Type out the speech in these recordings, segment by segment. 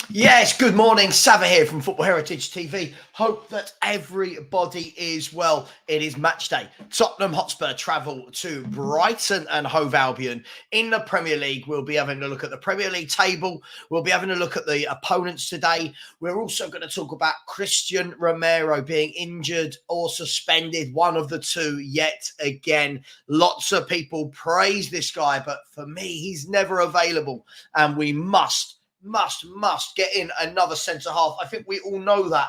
Yes, good morning. Savva here from Football Heritage TV. Hope that everybody is well. It is match day. Tottenham Hotspur travel to Brighton and Hove Albion in the Premier League. We'll be having a look at the Premier League table. We'll be having a look at the opponents today. We're also going to talk about Christian Romero being injured or suspended, one of the two yet again. Lots of people praise this guy, but for me, he's never available, and we must get in another centre half. I think we all know that.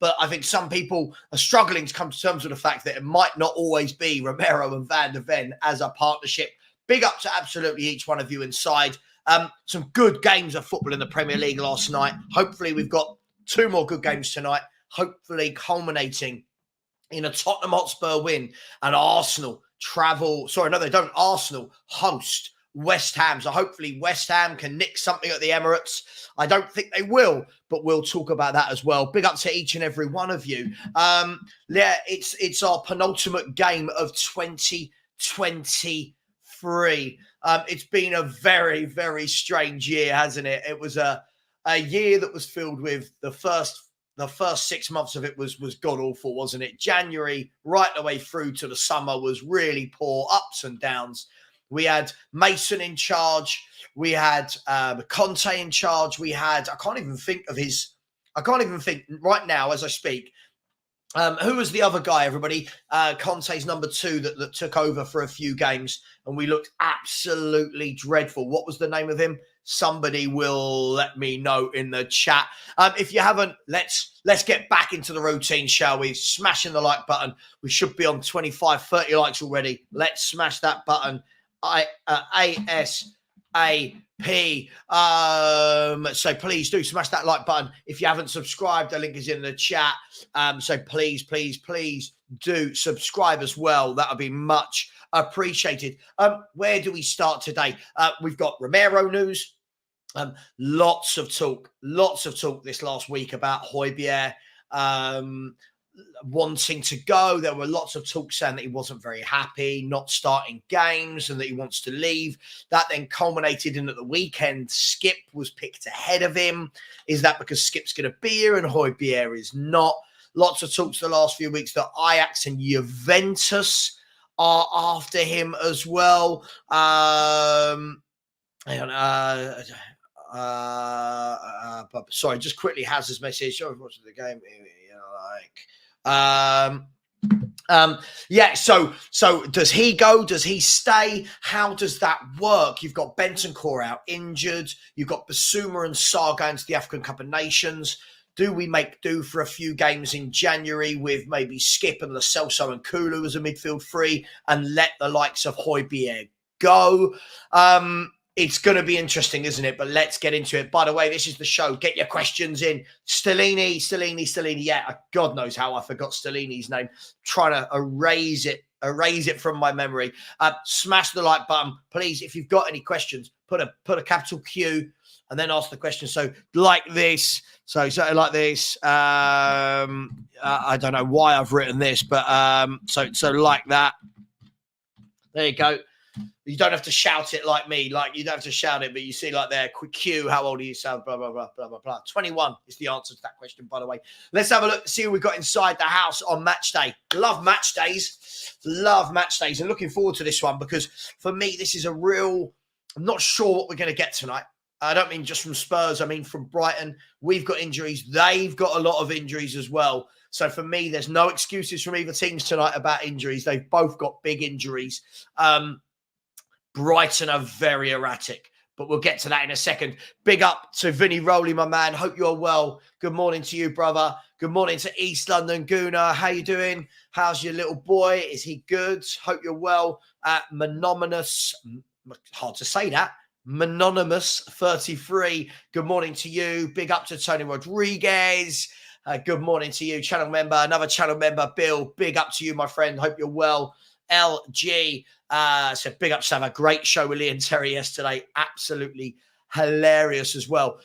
But I think some people are struggling to come to terms with the fact that it might not always be Romero and Van der Ven as a partnership. Big up to absolutely each one of you inside. Some good games of football in the Premier League last night. Hopefully we've got two more good games tonight, hopefully culminating in a Tottenham Hotspur win and Arsenal Arsenal host West Ham. So hopefully West Ham can nick something at the Emirates. I don't think they will, but we'll talk about that as well. Big up to each and every one of you. It's our penultimate game of 2023. It's been a very, very strange year, hasn't it? It was a year that was filled with the first 6 months of it was god awful, wasn't it? January right the way through to the summer was really poor, ups and downs. We had Mason in charge. We had Conte in charge. We had, I can't even think right now as I speak. Who was the other guy, everybody? Conte's number two that took over for a few games, and we looked absolutely dreadful. What was the name of him? Somebody will let me know in the chat. If you haven't, let's get back into the routine, shall we? Smashing the like button. We should be on 25, 30 likes already. Let's smash that button. ASAP. So please do smash that like button. If you haven't subscribed, the link is in the chat. So please do subscribe as well. That would be much appreciated. Where do we start today? We've got Romero news. Lots of talk this last week about Højbjerg wanting to go. There were lots of talk saying that he wasn't very happy, not starting games, and that he wants to leave. That then culminated in at the weekend, Skip was picked ahead of him. Is that because Skip's going to be here and Højbjerg is not? Lots of talks the last few weeks that Ajax and Juventus are after him as well. Sorry, just quickly has this message. Oh, watching the game, So does he go? Does he stay? How does that work? You've got Bentancur out injured. You've got Basuma and Sarr going to the African Cup of Nations. Do we make do for a few games in January with maybe Skip and Lo Celso and Kulu as a midfield three and let the likes of Højbjerg go? It's going to be interesting, isn't it? But let's get into it. By the way, this is the show. Get your questions in. Stellini. Yeah, God knows how I forgot Stellini's name. Trying to erase it from my memory. Smash the like button, please. If you've got any questions, put a capital Q and then ask the question. So like this. So like this. I don't know why I've written this, but so like that. There you go. You don't have to shout it like me. Like, you don't have to shout it, but you see like there, quick Q, how old are you? So blah, blah, blah, blah, blah, blah. 21 is the answer to that question, by the way. Let's have a look, see what we've got inside the house on match day. Love match days. And looking forward to this one because for me, this is I'm not sure what we're going to get tonight. I don't mean just from Spurs. I mean from Brighton. We've got injuries. They've got a lot of injuries as well. So for me, there's no excuses from either teams tonight about injuries. They've both got big injuries. Brighton are very erratic, but we'll get to that in a second. Big up to Vinny Rowley, my man. Hope you're well. Good morning to you, brother. Good morning to East London Guna. How you doing? How's your little boy? Is he good? Hope you're well. Mononymous, hard to say that. Mononymous 33. Good morning to you. Big up to Tony Rodriguez. Good morning to you, channel member. Another channel member, Bill. Big up to you, my friend. Hope you're well. LG. So big up, Sam. A great show with Lee and Terry yesterday. Absolutely hilarious as well.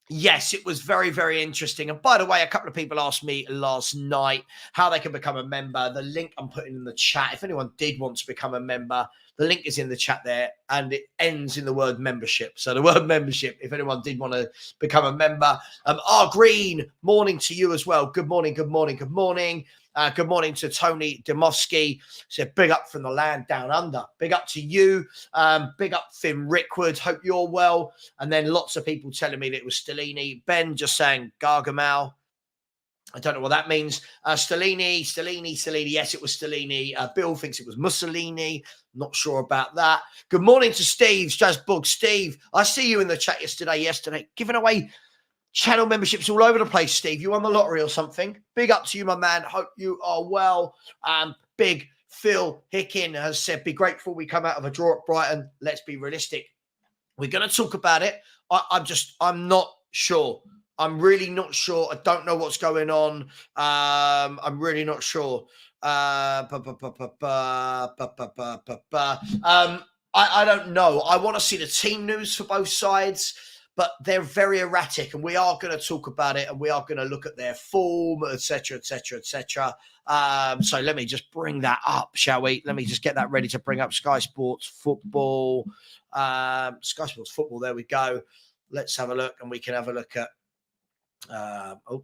Yes, it was very, very interesting. And by the way, a couple of people asked me last night how they can become a member. The link I'm putting in the chat, if anyone did want to become a member, The link is in the chat there, and it ends in the word membership. So the word membership, if anyone did want to become a member. Green, morning to you as well. Good morning, good morning, good morning. Good morning to Tony Demofsky. Said big up from the land down under. Big up to you. Big up Finn Rickwood. Hope you're well. And then lots of people telling me that it was Stellini. Ben just saying Gargamel. I don't know what that means. Stellini. Yes, it was Stellini. Bill thinks it was Mussolini. Not sure about that. Good morning to Steve, Jazzbug. Steve, I see you in the chat yesterday, giving away channel memberships all over the place, Steve. You won the lottery or something. Big up to you, my man. Hope you are well. Big Phil Hickin has said, be grateful we come out of a draw at Brighton. Let's be realistic. We're going to talk about it. I'm not sure. I'm really not sure. I don't know what's going on. I'm really not sure. I don't know. I want to see the team news for both sides, but they're very erratic, and we are going to talk about it, and we are going to look at their form, etc., etc., etc. So let me just bring that up, shall we? Let me just get that ready to bring up Sky Sports Football. There we go. Let's have a look, and we can have a look at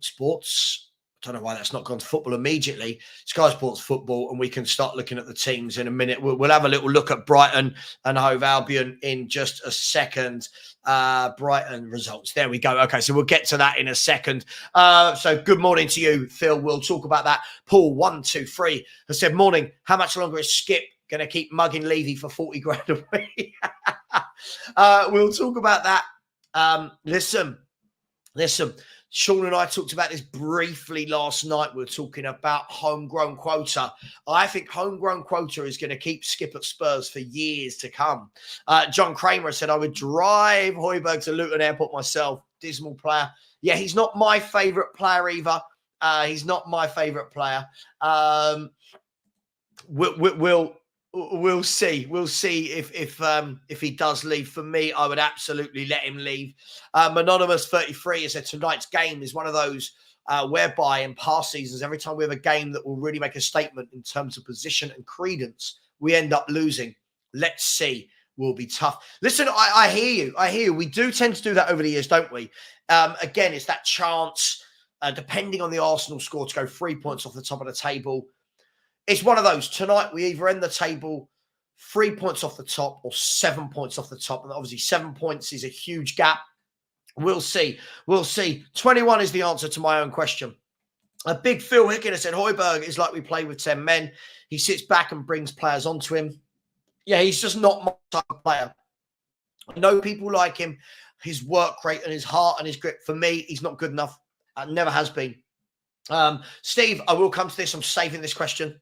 sports. I don't know why that's not gone to football immediately. Sky Sports Football, and we can start looking at the teams in a minute. We'll have a little look at Brighton and Hove Albion in just a second. Brighton results. There we go. Okay, so we'll get to that in a second. So good morning to you, Phil. We'll talk about that. Paul 123 has said, morning. How much longer is Skip going to keep mugging Levy for 40 grand a week? We'll talk about that. Listen. Sean and I talked about this briefly last night. We were talking about homegrown quota. I think homegrown quota is going to keep Skip at Spurs for years to come. John Kramer said, I would drive Højbjerg to Luton Airport myself. Dismal player. Yeah, he's not my favourite player either. He's not my favourite player. We'll see. We'll see if he does leave. For me, I would absolutely let him leave. Anonymous 33 said tonight's game is one of those whereby in past seasons, every time we have a game that will really make a statement in terms of position and credence, we end up losing. Let's see. Will be tough. Listen, I hear you. We do tend to do that over the years, don't we? Again, it's that chance, depending on the Arsenal score, to go 3 points off the top of the table. It's one of those. Tonight, we either end the table 3 points off the top or 7 points off the top. And obviously, 7 points is a huge gap. We'll see. 21 is the answer to my own question. A big Phil Hicken said, Højbjerg is like we play with 10 men. He sits back and brings players onto him. Yeah, he's just not my type of player. I know people like him, his work rate and his heart and his grit. For me, he's not good enough. Never has been. Steve, I will come to this. I'm saving this question.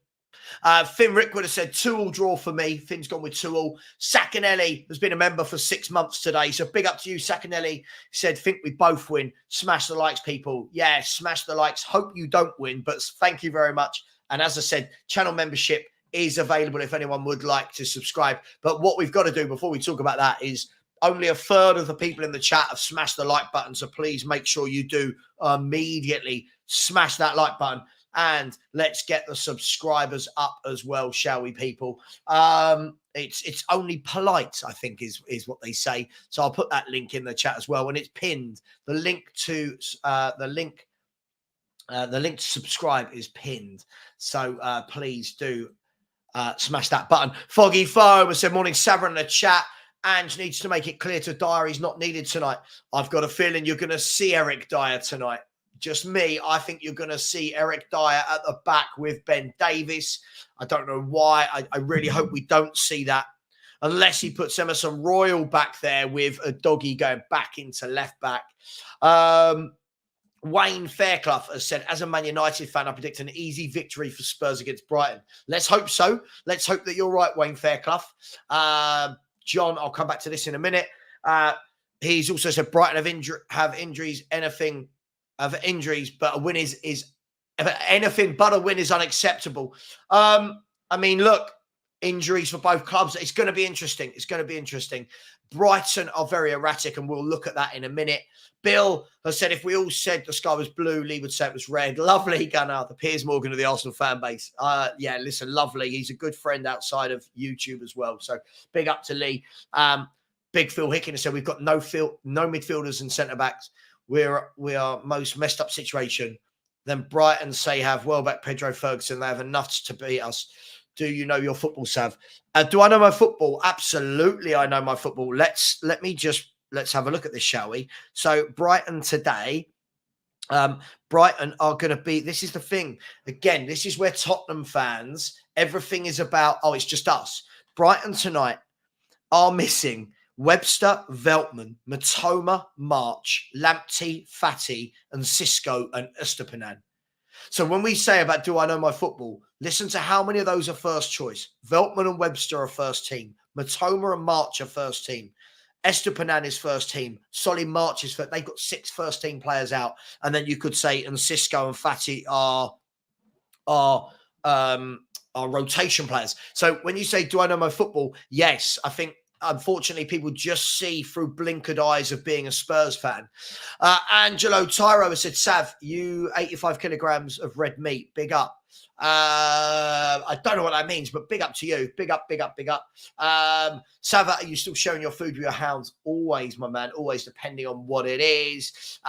Finn Rickwood has said 2-2 draw for me. Finn's gone with 2-2. Sacanelli has been a member for 6 months today. So big up to you, Sacanelli. He said, think we both win. Smash the likes, people. Yeah, smash the likes. Hope you don't win, but thank you very much. And as I said, channel membership is available if anyone would like to subscribe. But what we've got to do before we talk about that is only a third of the people in the chat have smashed the like button. So please make sure you do immediately smash that like button. And let's get the subscribers up as well, shall we, people? It's only polite, I think, is what they say. So I'll put that link in the chat as well, and it's pinned. The link to subscribe is pinned. So please do smash that button. Foggy Foe said, morning, Savva in the chat. Ange needs to make it clear to Dyer he's not needed tonight. I've got a feeling you're going to see Eric Dyer tonight. Just me, I think you're going to see Eric Dyer at the back with Ben Davies. I don't know why. I really hope we don't see that. Unless he puts Emerson Royal back there with a doggy going back into left back. Wayne Fairclough has said, as a Man United fan, I predict an easy victory for Spurs against Brighton. Let's hope so. Let's hope that you're right, Wayne Fairclough. John, I'll come back to this in a minute. He's also said Brighton have injuries, but a win is anything but a win is unacceptable. I mean, look, injuries for both clubs. It's going to be interesting. It's going to be interesting. Brighton are very erratic, and we'll look at that in a minute. Bill has said, if we all said the sky was blue, Lee would say it was red. Lovely, Gunnar, the Piers Morgan of the Arsenal fan base. Yeah, listen, lovely. He's a good friend outside of YouTube as well. So big up to Lee. Big Phil Hicken said, we've got no midfielders and centre-backs. We are most messed up situation. Then Brighton say have Welbeck, Pedro Ferguson. They have enough to beat us. Do you know your football, Sav? Do I know my football? Absolutely, I know my football. Let's have a look at this, shall we? So Brighton today, Brighton are going to be, this is the thing. Again, this is where Tottenham fans, everything is about, oh, it's just us. Brighton tonight are missing Webster, Veltman, Matoma, March, Lamptey, Fatty, and Cisco and Estupiñán. So when we say about do I know my football, listen to how many of those are first choice. Veltman and Webster are first team. Matoma and March are first team. Estupiñán is first team. Solly March is first. They've got 6 first team players out. And then you could say, and Cisco and Fatty are rotation players. So when you say, do I know my football? Yes, I think, unfortunately, people just see through blinkered eyes of being a Spurs fan. Angelo Tyro has said, Sav, you 85 kilograms of red meat. Big up. I don't know what that means, but big up to you. Big up, big up, big up. Savva, are you still sharing your food with your hounds? Always, my man. Always, depending on what it is.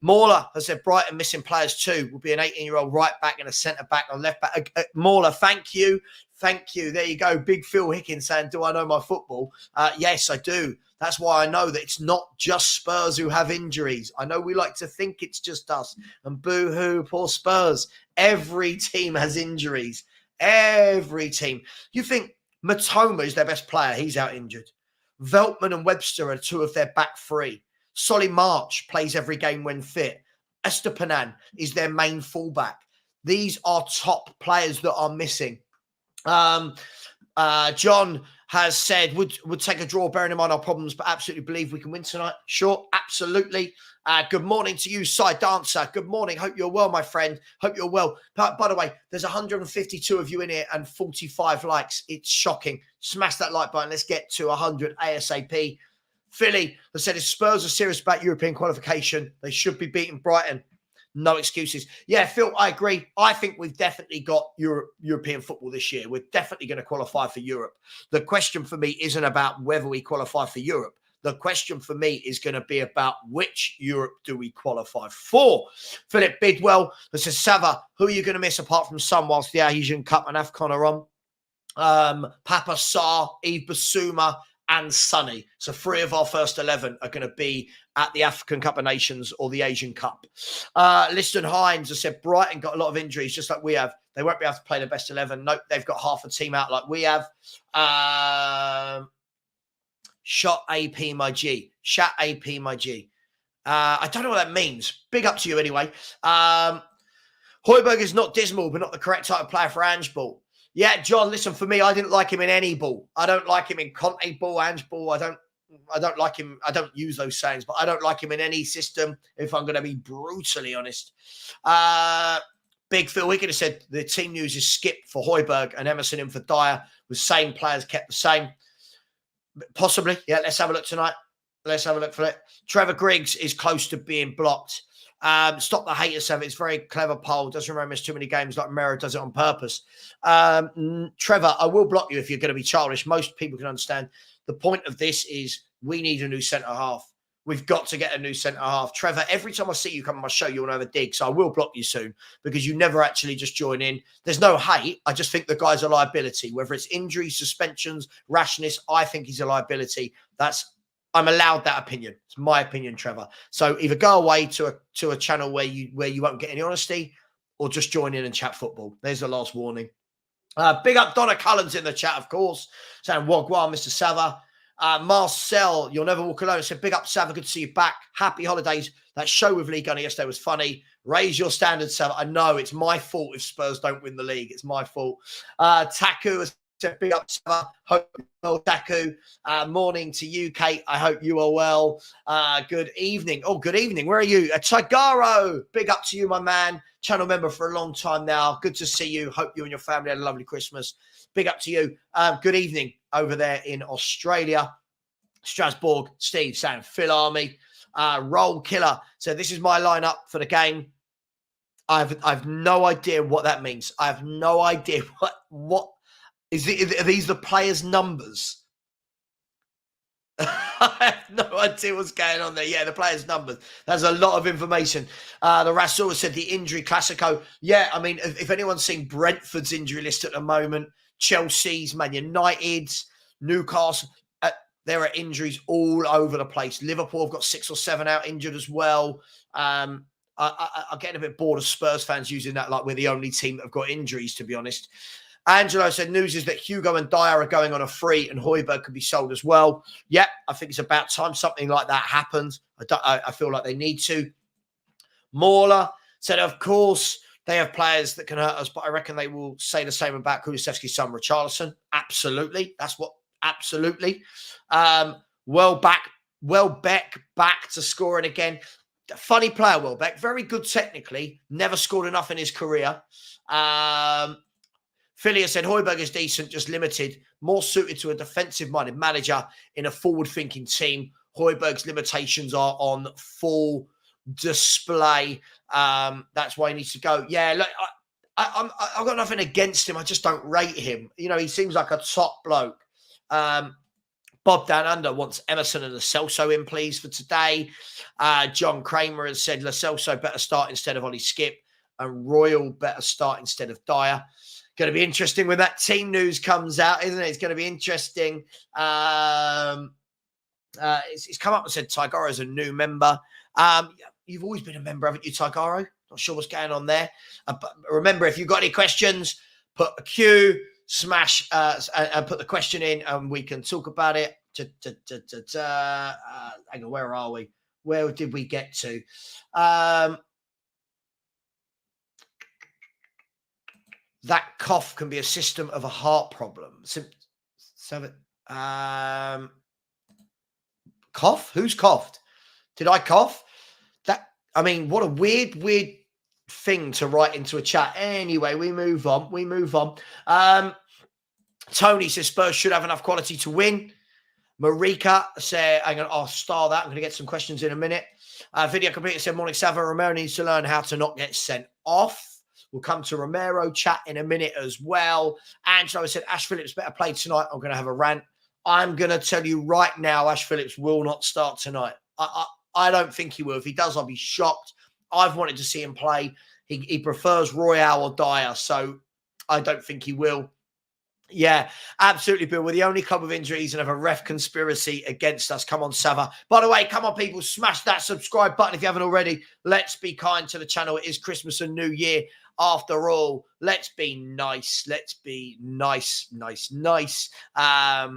Mauler has said, Brighton missing players too. Will be an 18-year-old right back and a centre-back on left back. Mauler, thank you. Thank you. There you go. Big Phil Hicken saying, do I know my football? Yes, I do. That's why I know that it's not just Spurs who have injuries. I know we like to think it's just us. And boo-hoo, poor Spurs. Every team has injuries. Every team. You think Matoma is their best player. He's out injured. Veltman and Webster are 2 of their back 3. Solly March plays every game when fit. Estupiñán is their main fullback. These are top players that are missing. John has said, would take a draw, bearing in mind our problems, but absolutely believe we can win tonight. Sure, absolutely. Good morning to you, Side Dancer. Good morning. Hope you're well, my friend. Hope you're well. By the way, there's 152 of you in here and 45 likes. It's shocking. Smash that like button. Let's get to 100 ASAP. Philly has said, if Spurs are serious about European qualification, they should be beating Brighton. No excuses. Yeah, Phil, I agree. I think we've definitely got European football this year. We're definitely going to qualify for Europe. The question for me isn't about whether we qualify for Europe. The question for me is going to be about which Europe do we qualify for. Philip Bidwell says, Savva, who are you going to miss apart from some whilst the Asian Cup and AFCON are on? Papa Sarr, Yves Basuma, and Sonny. So 3 of our first 11 are going to be at the African Cup of Nations or the Asian Cup. Liston Hines has said Brighton got a lot of injuries, just like we have. They won't be able to play the best 11. Nope, they've got half a team out like we have. Shot AP, my G. Shot AP, my G. I don't know what that means. Big up to you anyway. Højbjerg is not dismal, but not the correct type of player for Ange ball. Yeah, John, listen, for me, I didn't like him in any ball. I don't like him in Conte ball, Ange ball. I don't like him. I don't use those sayings, but I don't like him in any system, if I'm going to be brutally honest. Big Phil Wickett has said the team news is skipped for Højbjerg and Emerson in for Dyer, with same players kept the same. Possibly. Yeah, let's have a look tonight. Let's have a look for it. Trevor Griggs is close to being blocked. Stop the haters, Savva. It's a very clever poll. Doesn't remember miss too many games like Romero does it on purpose. Trevor, I will block you if you're going to be childish. Most people can understand. The point of this is we need a new centre-half. We've got to get a new centre-half. Trevor, every time I see you come on my show, you want to have a dig. So I will block you soon because you never actually just join in. There's no hate. I just think the guy's a liability. Whether it's injuries, suspensions, rashness, I think he's a liability. I'm allowed that opinion. It's my opinion, Trevor. So either go away to a channel where you won't get any honesty, or just join in and chat football. There's the last warning. Big up Donna Cullens in the chat, of course, saying Wagwan, Mr. Savva. Marcel, you'll never walk alone. Said, big up, Savva. Good to see you back. Happy holidays. That show with Lee Gunner yesterday was funny. Raise your standards, Savva. I know it's my fault if Spurs don't win the league. It's my fault. Taku has said, big up, Savva. Hope you well, Daku. Morning to you, Kate. I hope you are well. Good evening. Oh, good evening. Where are you? Tigaro. Big up to you, my man. Channel member for a long time now. Good to see you. Hope you and your family had a lovely Christmas. Big up to you. Good evening over there in Australia. Strasbourg, Steve saying Phil Army. Roll Killer. So this is my lineup for the game. I've no idea what that means. I have no idea what is it. Are these the players' numbers? I have no idea what's going on there. Yeah, the players' numbers. There's a lot of information. The Rasul said the injury Classico. Yeah, I mean, if anyone's seen Brentford's injury list at the moment, Chelsea's, Man United's, Newcastle, there are injuries all over the place. Liverpool have got 6 or 7 out injured as well. I'm getting a bit bored of Spurs fans using that like we're the only team that have got injuries, to be honest. Angelo said news is that Hugo and Dyer are going on a free and Højbjerg could be sold as well. Yeah, I think it's about time something like that happens. I feel like they need to. Mauler said, of course, they have players that can hurt us, but I reckon they will say the same about Kulusevski's son, Richarlison. Absolutely. Absolutely. Welbeck back to scoring again. Funny player, Welbeck. Very good technically. Never scored enough in his career. Philia said, Højbjerg is decent, just limited. More suited to a defensive-minded manager in a forward-thinking team. Højbjerg's limitations are on full display. That's why he needs to go. Yeah, look, I've got nothing against him. I just don't rate him. You know, he seems like a top bloke. Bob Down Under wants Emerson and Lo Celso in, please, for today. John Kramer has said Lo Celso better start instead of Ollie Skip, and Royal better start instead of Dyer. Going to be interesting when that team news comes out, isn't it? It's going to be interesting. It's come up and said Tigaro is a new member. You've always been a member, haven't you, Tigaro? Not sure what's going on there. But remember, if you've got any questions, put a Q, smash, and put the question in, and we can talk about it. Hang on, where are we? Where did we get to? That cough can be a symptom of a heart problem. Cough? Who's coughed? Did I cough? I mean, what a weird thing to write into a chat. Anyway, we move on. Tony says Spurs should have enough quality to win. Marika said, I'll star that. I'm going to get some questions in a minute. Video completed said, morning, Savva. Romero needs to learn how to not get sent off. We'll come to Romero chat in a minute as well. Angelo said, Ash Phillips better play tonight. I'm going to have a rant. I'm going to tell you right now, Ash Phillips will not start tonight. I don't think he will. If he does, I'll be shocked. I've wanted to see him play. He prefers Royale or Dyer, so I don't think he will. Yeah, absolutely, Bill. We're the only club with injuries and have a ref conspiracy against us. Come on, Savva. By the way, come on, people, smash that subscribe button if you haven't already. Let's be kind to the channel. It is Christmas and New Year. After all, let's be nice. Let's be nice. Yeah,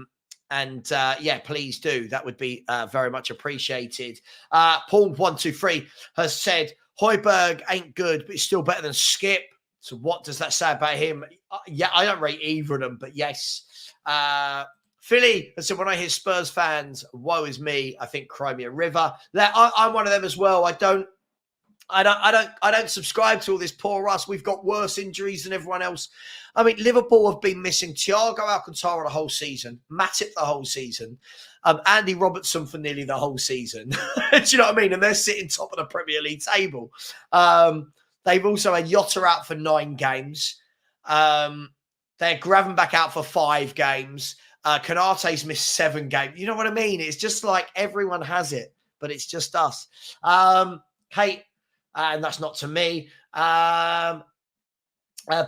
please do. That would be very much appreciated. Paul123 has said, Højbjerg ain't good, but he's still better than Skip. So what does that say about him? Yeah, I don't rate either of them, but yes. Philly has said, when I hear Spurs fans, woe is me, I think Crimea River. I'm one of them as well. I don't subscribe to all this poor us. We've got worse injuries than everyone else. I mean, Liverpool have been missing Thiago Alcantara the whole season, Matip the whole season, Andy Robertson for nearly the whole season. Do you know what I mean? And they're sitting top of the Premier League table. They've also had Jota out for 9 games. They're Gravenbach out for 5 games. Konate's missed 7 games. You know what I mean? It's just like everyone has it, but it's just us. Kate, and that's not to me.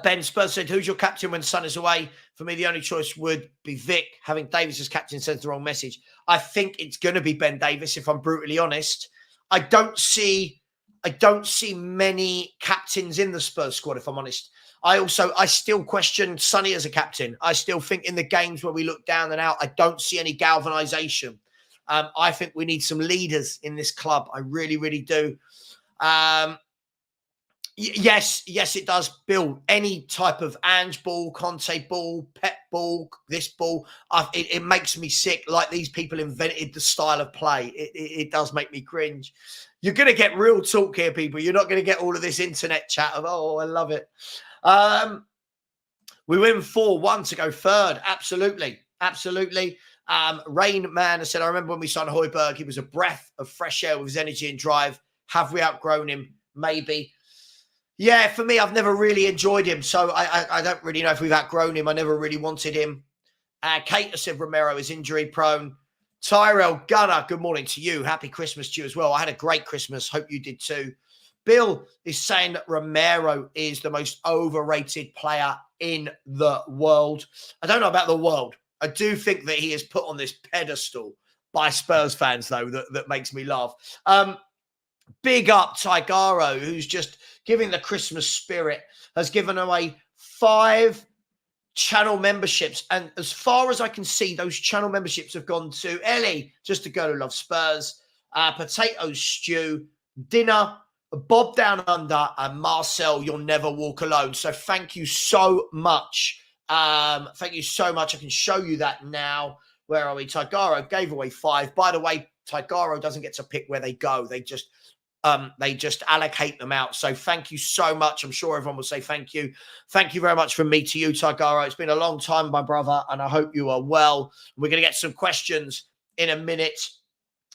Ben Spurs said, who's your captain when Son is away? For me, the only choice would be Vic. Having Davis as captain sends the wrong message. I think it's going to be Ben Davis, if I'm brutally honest. I don't see many captains in the Spurs squad, if I'm honest. I still question Sonny as a captain. I still think in the games where we look down and out, I don't see any galvanisation. I think we need some leaders in this club. I really, really do. Yes, it does, Bill. Any type of Ange ball, Conte ball, Pep ball, this ball, it makes me sick. Like these people invented the style of play. It does make me cringe. You're going to get real talk here, people. You're not going to get all of this internet chat of, oh, I love it. We win 4-1 to go third. Absolutely. Rain Man has said, I remember when we signed Højbjerg, he was a breath of fresh air with his energy and drive. Have we outgrown him? Maybe. Yeah, for me, I've never really enjoyed him, so I don't really know if we've outgrown him. I never really wanted him. Kate has said Romero is injury prone. Tyrell Gunner, good morning to you. Happy Christmas to you as well. I had a great Christmas. Hope you did too. Bill is saying that Romero is the most overrated player in the world. I don't know about the world. I do think that he is put on this pedestal by Spurs fans, though, that makes me laugh. Big up Tigaro, who's just giving the Christmas spirit, has given away 5 channel memberships. And as far as I can see, those channel memberships have gone to Ellie, just a girl who loves Spurs, Potato Stew, Dinner, Bob Down Under, and Marcel, You'll Never Walk Alone. So thank you so much. Thank you so much. I can show you that now. Where are we? Tigaro gave away 5. By the way, Tigaro doesn't get to pick where they go. They just allocate them out. So thank you so much. I'm sure everyone will say thank you. Thank you very much from me to you, Tigaro. It's been a long time, my brother, and I hope you are well. We're going to get some questions in a minute.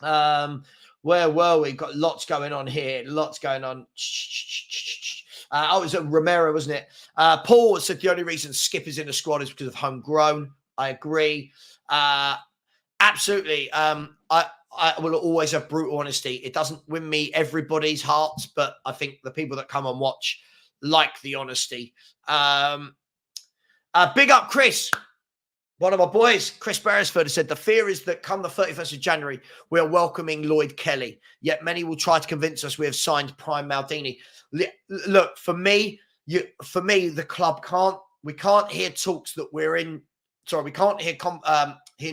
Where were we? Got lots going on here. Lots going on. It was Romero, wasn't it? Paul said the only reason Skip is in the squad is because of homegrown. I agree. Absolutely. I will always have brutal honesty. It doesn't win me everybody's hearts, but I think the people that come and watch like the honesty. Big up, Chris. One of my boys, Chris Beresford, said, the fear is that come the 31st of January, we are welcoming Lloyd Kelly. Yet many will try to convince us we have signed Prime Maldini. Look, for me, the club we can't hear talks that we're in. Sorry, we can't hear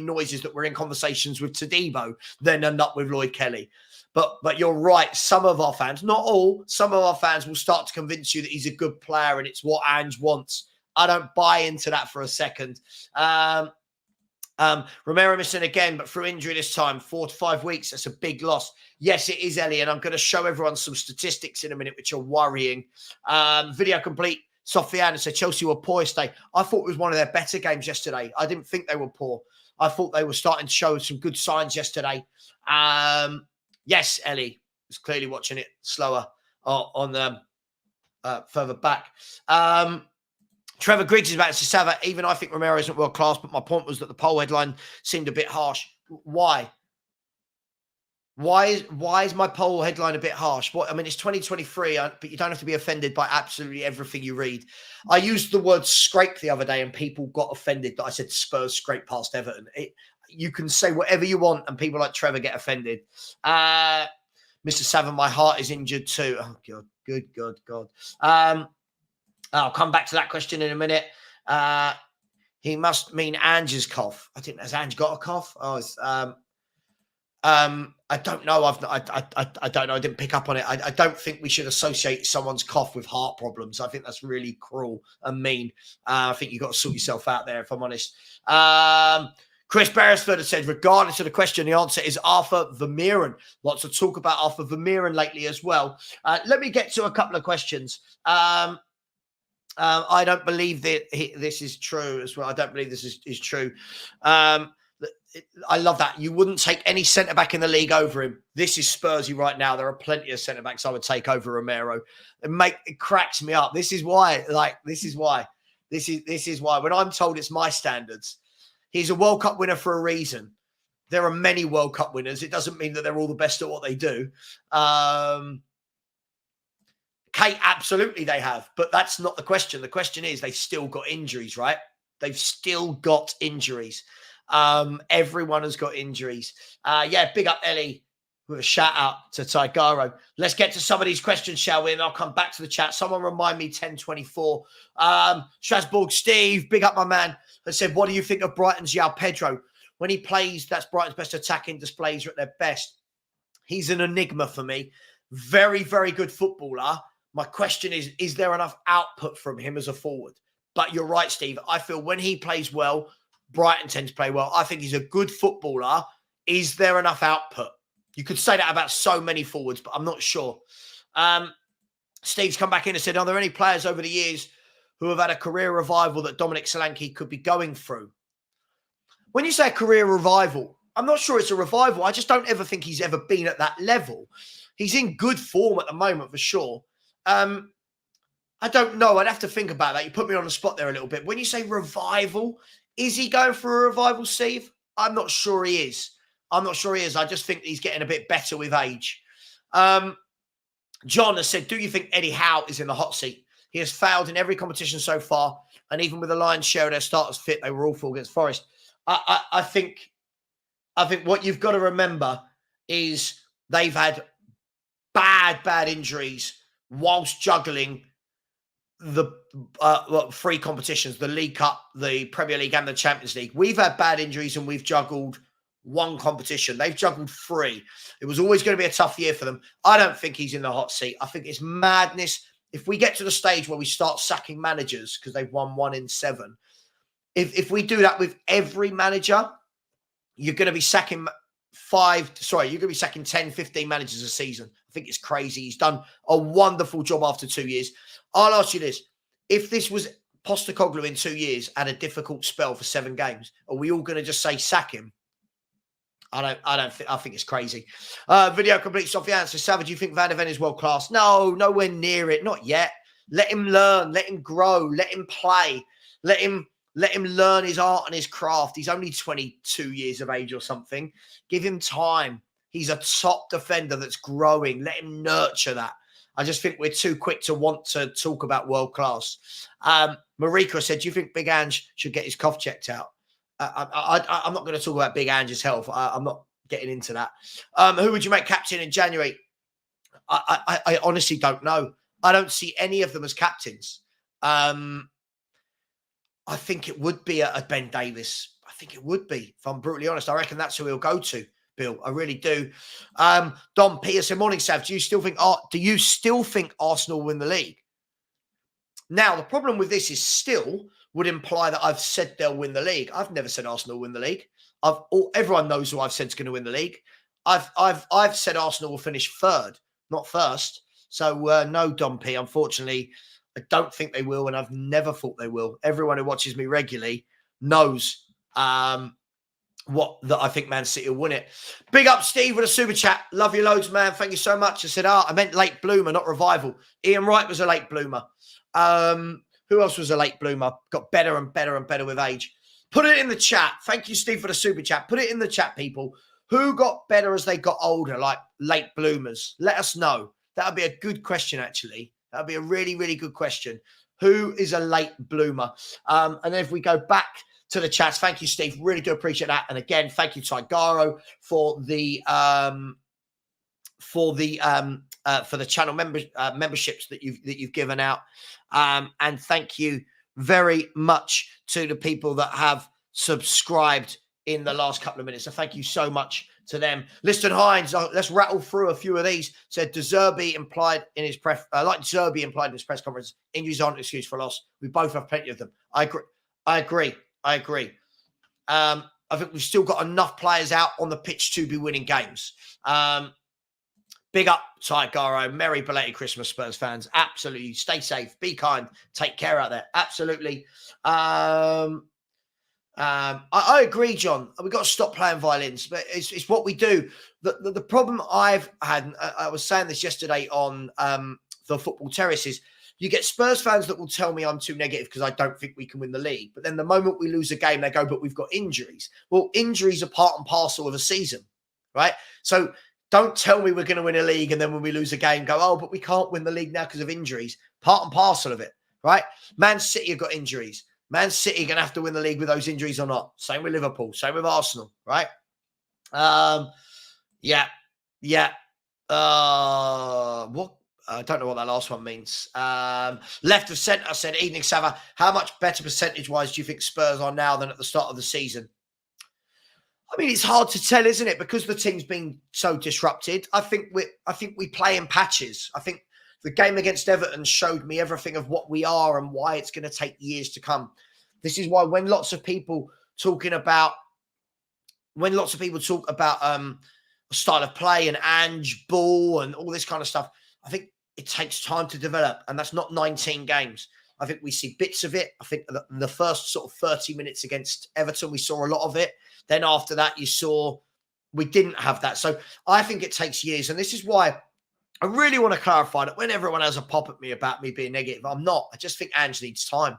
noises that we're in conversations with Todibo, then end up with Lloyd Kelly. But you're right. Some of our fans, not all, some of our fans will start to convince you that he's a good player and it's what Ange wants. I don't buy into that for a second. Romero missing again, but through injury this time, 4 to 5 weeks. That's a big loss. Yes, it is, Ellie, and I'm going to show everyone some statistics in a minute, which are worrying. Video complete. Sofiane said Chelsea were poor yesterday. I thought it was one of their better games yesterday. I didn't think they were poor. I thought they were starting to show some good signs yesterday. Yes, Ellie was clearly watching it slower on the further back. Trevor Griggs is about to say, Savva, even I think Romero isn't world class, but my point was that the poll headline seemed a bit harsh. Why? Why is my poll headline a bit harsh? I mean, it's 2023, but you don't have to be offended by absolutely everything you read. I used the word scrape the other day and people got offended that I said Spurs scrape past Everton. You can say whatever you want and people like Trevor get offended. Mr. Savva, my heart is injured too. Oh, God. Good God. I'll come back to that question in a minute. He must mean Ange's cough. I think, has Ange got a cough? I don't know. I don't know. I didn't pick up on it. I don't think we should associate someone's cough with heart problems. I think that's really cruel and mean. I think you've got to sort yourself out there, if I'm honest. Chris Beresford has said, regardless of the question, the answer is Arthur Vermeeren. Lots of talk about Arthur Vermeeren lately as well. Let me get to a couple of questions. I don't believe that this is true as well. I don't believe this is true. I love that. You wouldn't take any centre-back in the league over him. This is Spursy right now. There are plenty of centre-backs I would take over Romero. It cracks me up. This is why. When I'm told it's my standards, he's a World Cup winner for a reason. There are many World Cup winners. It doesn't mean that they're all the best at what they do. Kate, absolutely they have. But that's not the question. The question is they've still got injuries, right? They've still got injuries. Everyone has got injuries. Big up Ellie with a shout out to Tigaro. Let's get to some of these questions, shall we? And I'll come back to the chat. Someone remind me 10:24. Strasbourg Steve, big up my man, has said, what do you think of Brighton's João Pedro? When he plays, that's Brighton's best attacking displays are at their best. He's an enigma for me. Very, very good footballer, My question is there enough output from him as a forward? But you're right, Steve. I feel when he plays well, Brighton tend to play well. I think he's a good footballer. Is there enough output? You could say that about so many forwards, but I'm not sure. Steve's come back in and said, are there any players over the years who have had a career revival that Dominic Solanke could be going through? When you say a career revival, I'm not sure it's a revival. I just don't ever think he's ever been at that level. He's in good form at the moment, for sure. I don't know. I'd have to think about that. You put me on the spot there a little bit. When you say revival, is he going for a revival, Steve? I'm not sure he is. I just think he's getting a bit better with age. John has said, do you think Eddie Howe is in the hot seat? He has failed in every competition so far. And even with the Lions share of their starters fit, they were awful against Forest. I think what you've got to remember is they've had bad injuries whilst juggling the three competitions, the League Cup, the Premier League and the Champions League. We've had bad injuries and we've juggled one competition. They've juggled three. It was always going to be a tough year for them. I don't think he's in the hot seat. I think it's madness. If we get to the stage where we start sacking managers because they've won 1 in 7, if we do that with every manager, you're going to be sacking 10, 15 managers a season. I think it's crazy. He's done a wonderful job after 2 years. I'll ask you this. If this was Postecoglou in 2 years, had a difficult spell for 7 games, are we all going to just say sack him? I think it's crazy. Video complete. Sofiane says, Savva, do you think Van de Ven is world class? No, nowhere near it. Not yet. Let him learn. Let him grow. Let him play. Let him learn his art and his craft. He's only 22 years of age or something. Give him time. He's a top defender that's growing. Let him nurture that. I just think we're too quick to want to talk about world class. Marika said, do you think Big Ange should get his cough checked out? I'm not going to talk about Big Ange's health. I'm not getting into that. Who would you make captain in January? I honestly don't know. I don't see any of them as captains. I think it would be a Ben Davis. I think it would be, if I'm brutally honest. I reckon that's who he'll go to, Bill. I really do. Don Peterson, morning, Sav. Do you still think Arsenal will win the league? Now, the problem with this is still would imply that I've said they'll win the league. I've never said Arsenal will win the league. Everyone knows who I've said is going to win the league. I've said Arsenal will finish 3rd, not 1st. So no, Don P. Unfortunately, I don't think they will, and I've never thought they will. Everyone who watches me regularly knows that I think Man City will win it. Big up, Steve, with a super chat. Love you loads, man. Thank you so much. I said, I meant late bloomer, not revival. Ian Wright was a late bloomer. Who else was a late bloomer? Got better and better and better with age. Put it in the chat. Thank you, Steve, for the super chat. Put it in the chat, people. Who got better as they got older, like late bloomers? Let us know. That would be a good question, actually. That would be a really, really good question. Who is a late bloomer? And then if we go back to the chats, thank you, Steve. Really do appreciate that. And again, thank you, Tigaro, for the channel memberships that you've given out. And thank you very much to the people that have subscribed in the last couple of minutes. So thank you so much to them. Liston Hines, let's rattle through a few of these. Said De Zerbi implied in his press conference, injuries aren't an excuse for loss. We both have plenty of them. I agree. I think we've still got enough players out on the pitch to be winning games. Big up, Tigaro. Merry belated Christmas, Spurs fans. Absolutely. Stay safe. Be kind. Take care out there. Absolutely. I agree, John. We've got to stop playing violins, but it's what we do. The problem I've had, and I was saying this yesterday on the Football Terrace, is you get Spurs fans that will tell me I'm too negative because I don't think we can win the league. But then the moment we lose a game, they go, but we've got injuries. Well, injuries are part and parcel of a season, right? So don't tell me we're going to win a league and then when we lose a game, go, oh, but we can't win the league now because of injuries. Part and parcel of it, right? Man City have got injuries. Man City going to have to win the league with those injuries or not. Same with Liverpool. Same with Arsenal, right? Yeah. What? I don't know what that last one means. Left of centre said, evening, Savva. How much better percentage-wise do you think Spurs are now than at the start of the season? I mean, it's hard to tell, isn't it? Because the team's been so disrupted. I think we play in patches. I think The game against Everton showed me everything of what we are and why it's going to take years to come. This is why when lots of people talk about a style of play and Ange ball and all this kind of stuff, I think it takes time to develop, and that's not 19 games. I think we see bits of it. I think the first sort of 30 minutes against Everton, we saw a lot of it. Then after that, we didn't have that. So I think it takes years. And this is why I really want to clarify that when everyone has a pop at me about me being negative, I'm not. I just think Ange needs time.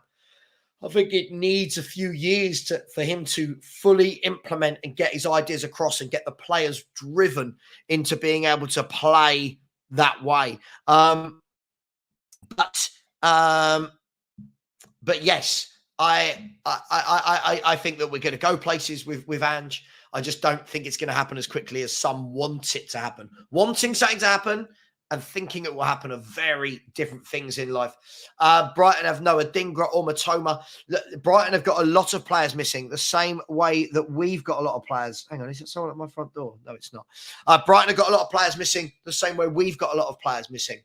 I think it needs a few years for him to fully implement and get his ideas across and get the players driven into being able to play that way. But yes, I think that we're going to go places with Ange. I just don't think it's going to happen as quickly as some want it to happen. Wanting something to happen and thinking it will happen are very different things in life. Brighton have no Adingra or Matoma. Brighton have got a lot of players missing, the same way that we've got a lot of players. Hang on, is it someone at my front door? No, it's not. Brighton have got a lot of players missing, the same way we've got a lot of players missing.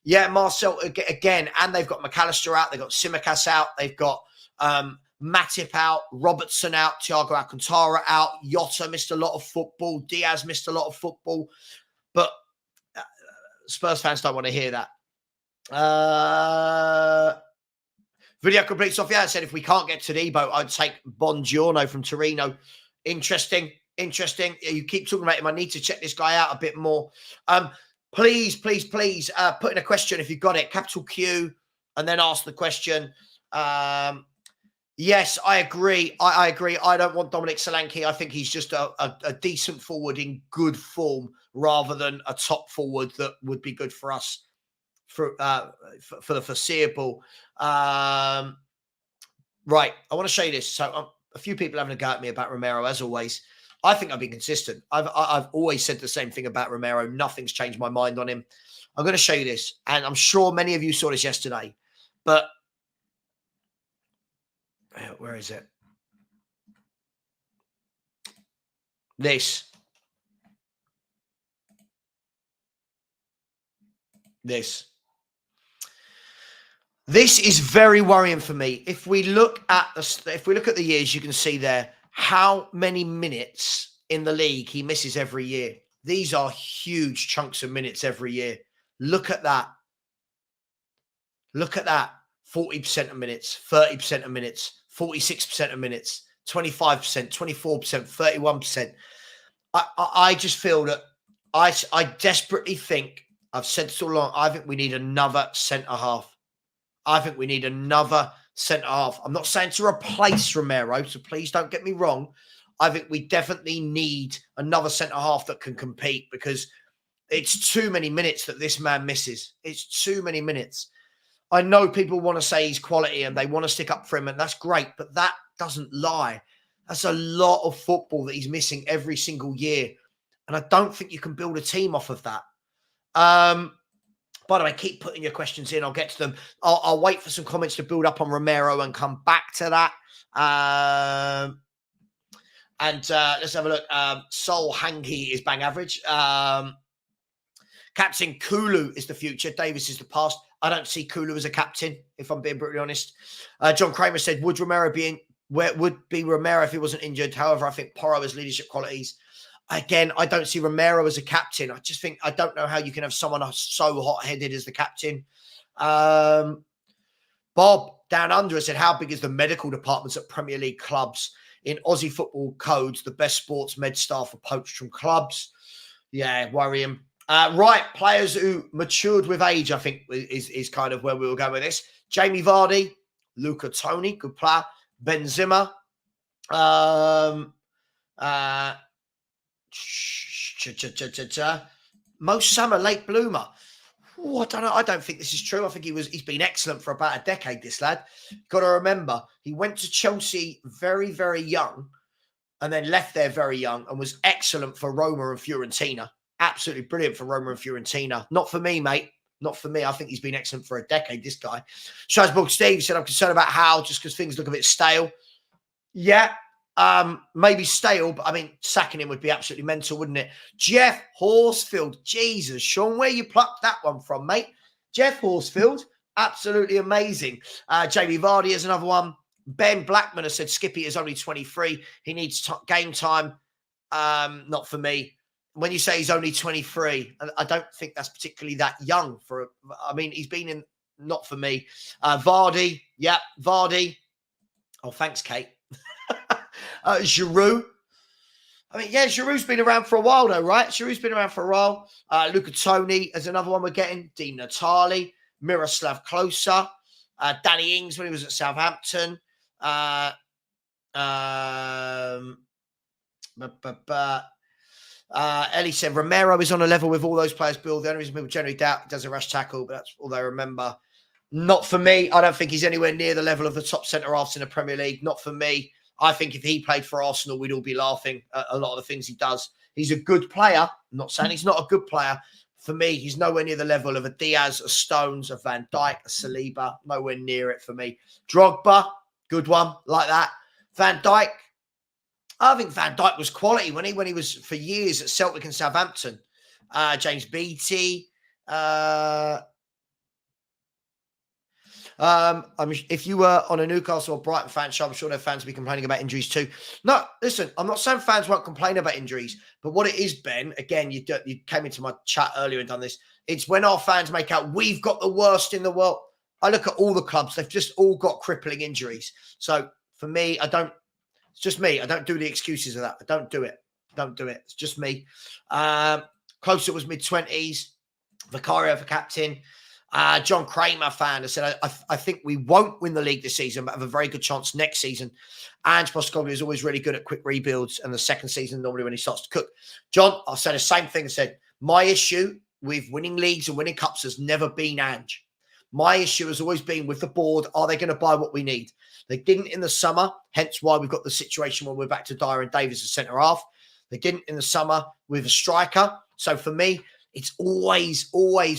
Yeah, Marcel again, and they've got McAllister out, they've got Tsimikas out, they've got Matip out, Robertson out, Thiago Alcantara out, Jota missed a lot of football, Diaz missed a lot of football, but Spurs fans don't want to hear that. Video completes off. Yeah, I said if we can't get to Debo, I'd take Bongiorno from Torino. Interesting. You keep talking about him. I need to check this guy out a bit more. Please, put in a question if you've got it. Capital Q, and then ask the question. Yes, I agree. I agree. I don't want Dominic Solanke. I think he's just a decent forward in good form rather than a top forward that would be good for us for the foreseeable. Right. I want to show you this. So a few people having a go at me about Romero, as always. I think I've been consistent. I've always said the same thing about Romero. Nothing's changed my mind on him. I'm going to show you this. And I'm sure many of you saw this yesterday. But where is it? This. This is very worrying for me. If we look at the years, you can see there how many minutes in the league he misses every year. These are huge chunks of minutes every year. Look at that. 40% of minutes, 30% of minutes, 46% of minutes, 25%, 24%, 31%. I just feel that I desperately think, I've said so long, I think we need another centre-half. I'm not saying to replace Romero, so please don't get me wrong. I think we definitely need another centre-half that can compete, because it's too many minutes that this man misses. It's too many minutes. I know people want to say he's quality and they want to stick up for him, and that's great, but that doesn't lie. That's a lot of football that he's missing every single year, and I don't think you can build a team off of that. By the way, keep putting your questions in. I'll get to them. I'll wait for some comments to build up on Romero and come back to that. Let's have a look. Sol Hangi is bang average. Captain Kulu is the future. Davis is the past. I don't see Kulu as a captain, if I'm being brutally honest. John Kramer said, would be Romero if he wasn't injured? However, I think Porro has leadership qualities. Again, I don't see Romero as a captain. I don't know how you can have someone so hot-headed as the captain. Bob down under said, how big is the medical departments at Premier League clubs? In Aussie football codes, the best sports med staff are poached from clubs. Yeah, worrying. Right, players who matured with age, I think, is kind of where we were going with this. Jamie Vardy, Luca Toni, good player. Benzema. Mo Salah, late bloomer. Oh, I don't know. I don't think this is true. I think he's been excellent for about a decade, this lad. Got to remember, he went to Chelsea very, very young and then left there very young and was excellent for Roma and Fiorentina. Absolutely brilliant for Roma and Fiorentina. Not for me, mate. Not for me. I think he's been excellent for a decade, this guy. Strasbourg Steve said, I'm concerned about how, just because things look a bit stale. Yeah, maybe stale, but I mean, sacking him would be absolutely mental, wouldn't it? Jeff Horsfield. Jesus, Sean, where you plucked that one from, mate? Jeff Horsfield, absolutely amazing. Jamie Vardy is another one. Ben Blackman has said Skippy is only 23. He needs game time. Not for me. When you say he's only 23, I don't think that's particularly that young. He's been in, not for me. Vardy, yeah, Vardy. Oh, thanks, Kate. Giroud. Giroud's been around for a while, though, right? Giroud's been around for a while. Luca Toni is another one we're getting. Dean Natali, Miroslav Klose, Danny Ings when he was at Southampton. Ellie said Romero is on a level with all those players. Bill, the only reason people generally doubt he does a rash tackle, but that's all they remember. Not for me. I don't think he's anywhere near the level of the top centre-halves in the Premier League. Not for me. I think if he played for Arsenal, we'd all be laughing at a lot of the things he does. He's a good player. I'm not saying he's not a good player. For me, he's nowhere near the level of a Diaz, a Stones, a Van Dijk, a Saliba. Nowhere near it for me. Drogba, good one, like that. Van Dijk, I think Van Dijk was quality when he was for years at Celtic and Southampton. James Beattie. If you were on a Newcastle or Brighton fan show, I'm sure their fans will be complaining about injuries too. No, listen, I'm not saying fans won't complain about injuries, but what it is, Ben, again, you came into my chat earlier and done this. It's when our fans make out we've got the worst in the world. I look at all the clubs; they've just all got crippling injuries. So for me, it's just me. I don't do the excuses of that. I don't do it. It's just me. Closer was mid-20s. Vicario for captain. John Kramer fan has said, I think we won't win the league this season, but have a very good chance next season. Angepostecoglou is always really good at quick rebuilds, and the second season, normally when he starts to cook. John, I'll say the same thing. I said, my issue with winning leagues and winning cups has never been Ange. My issue has always been with the board, are they going to buy what we need? They didn't in the summer, hence why we've got the situation when we're back to Dyer and Davies as centre-half. They didn't in the summer with a striker. So for me, it's always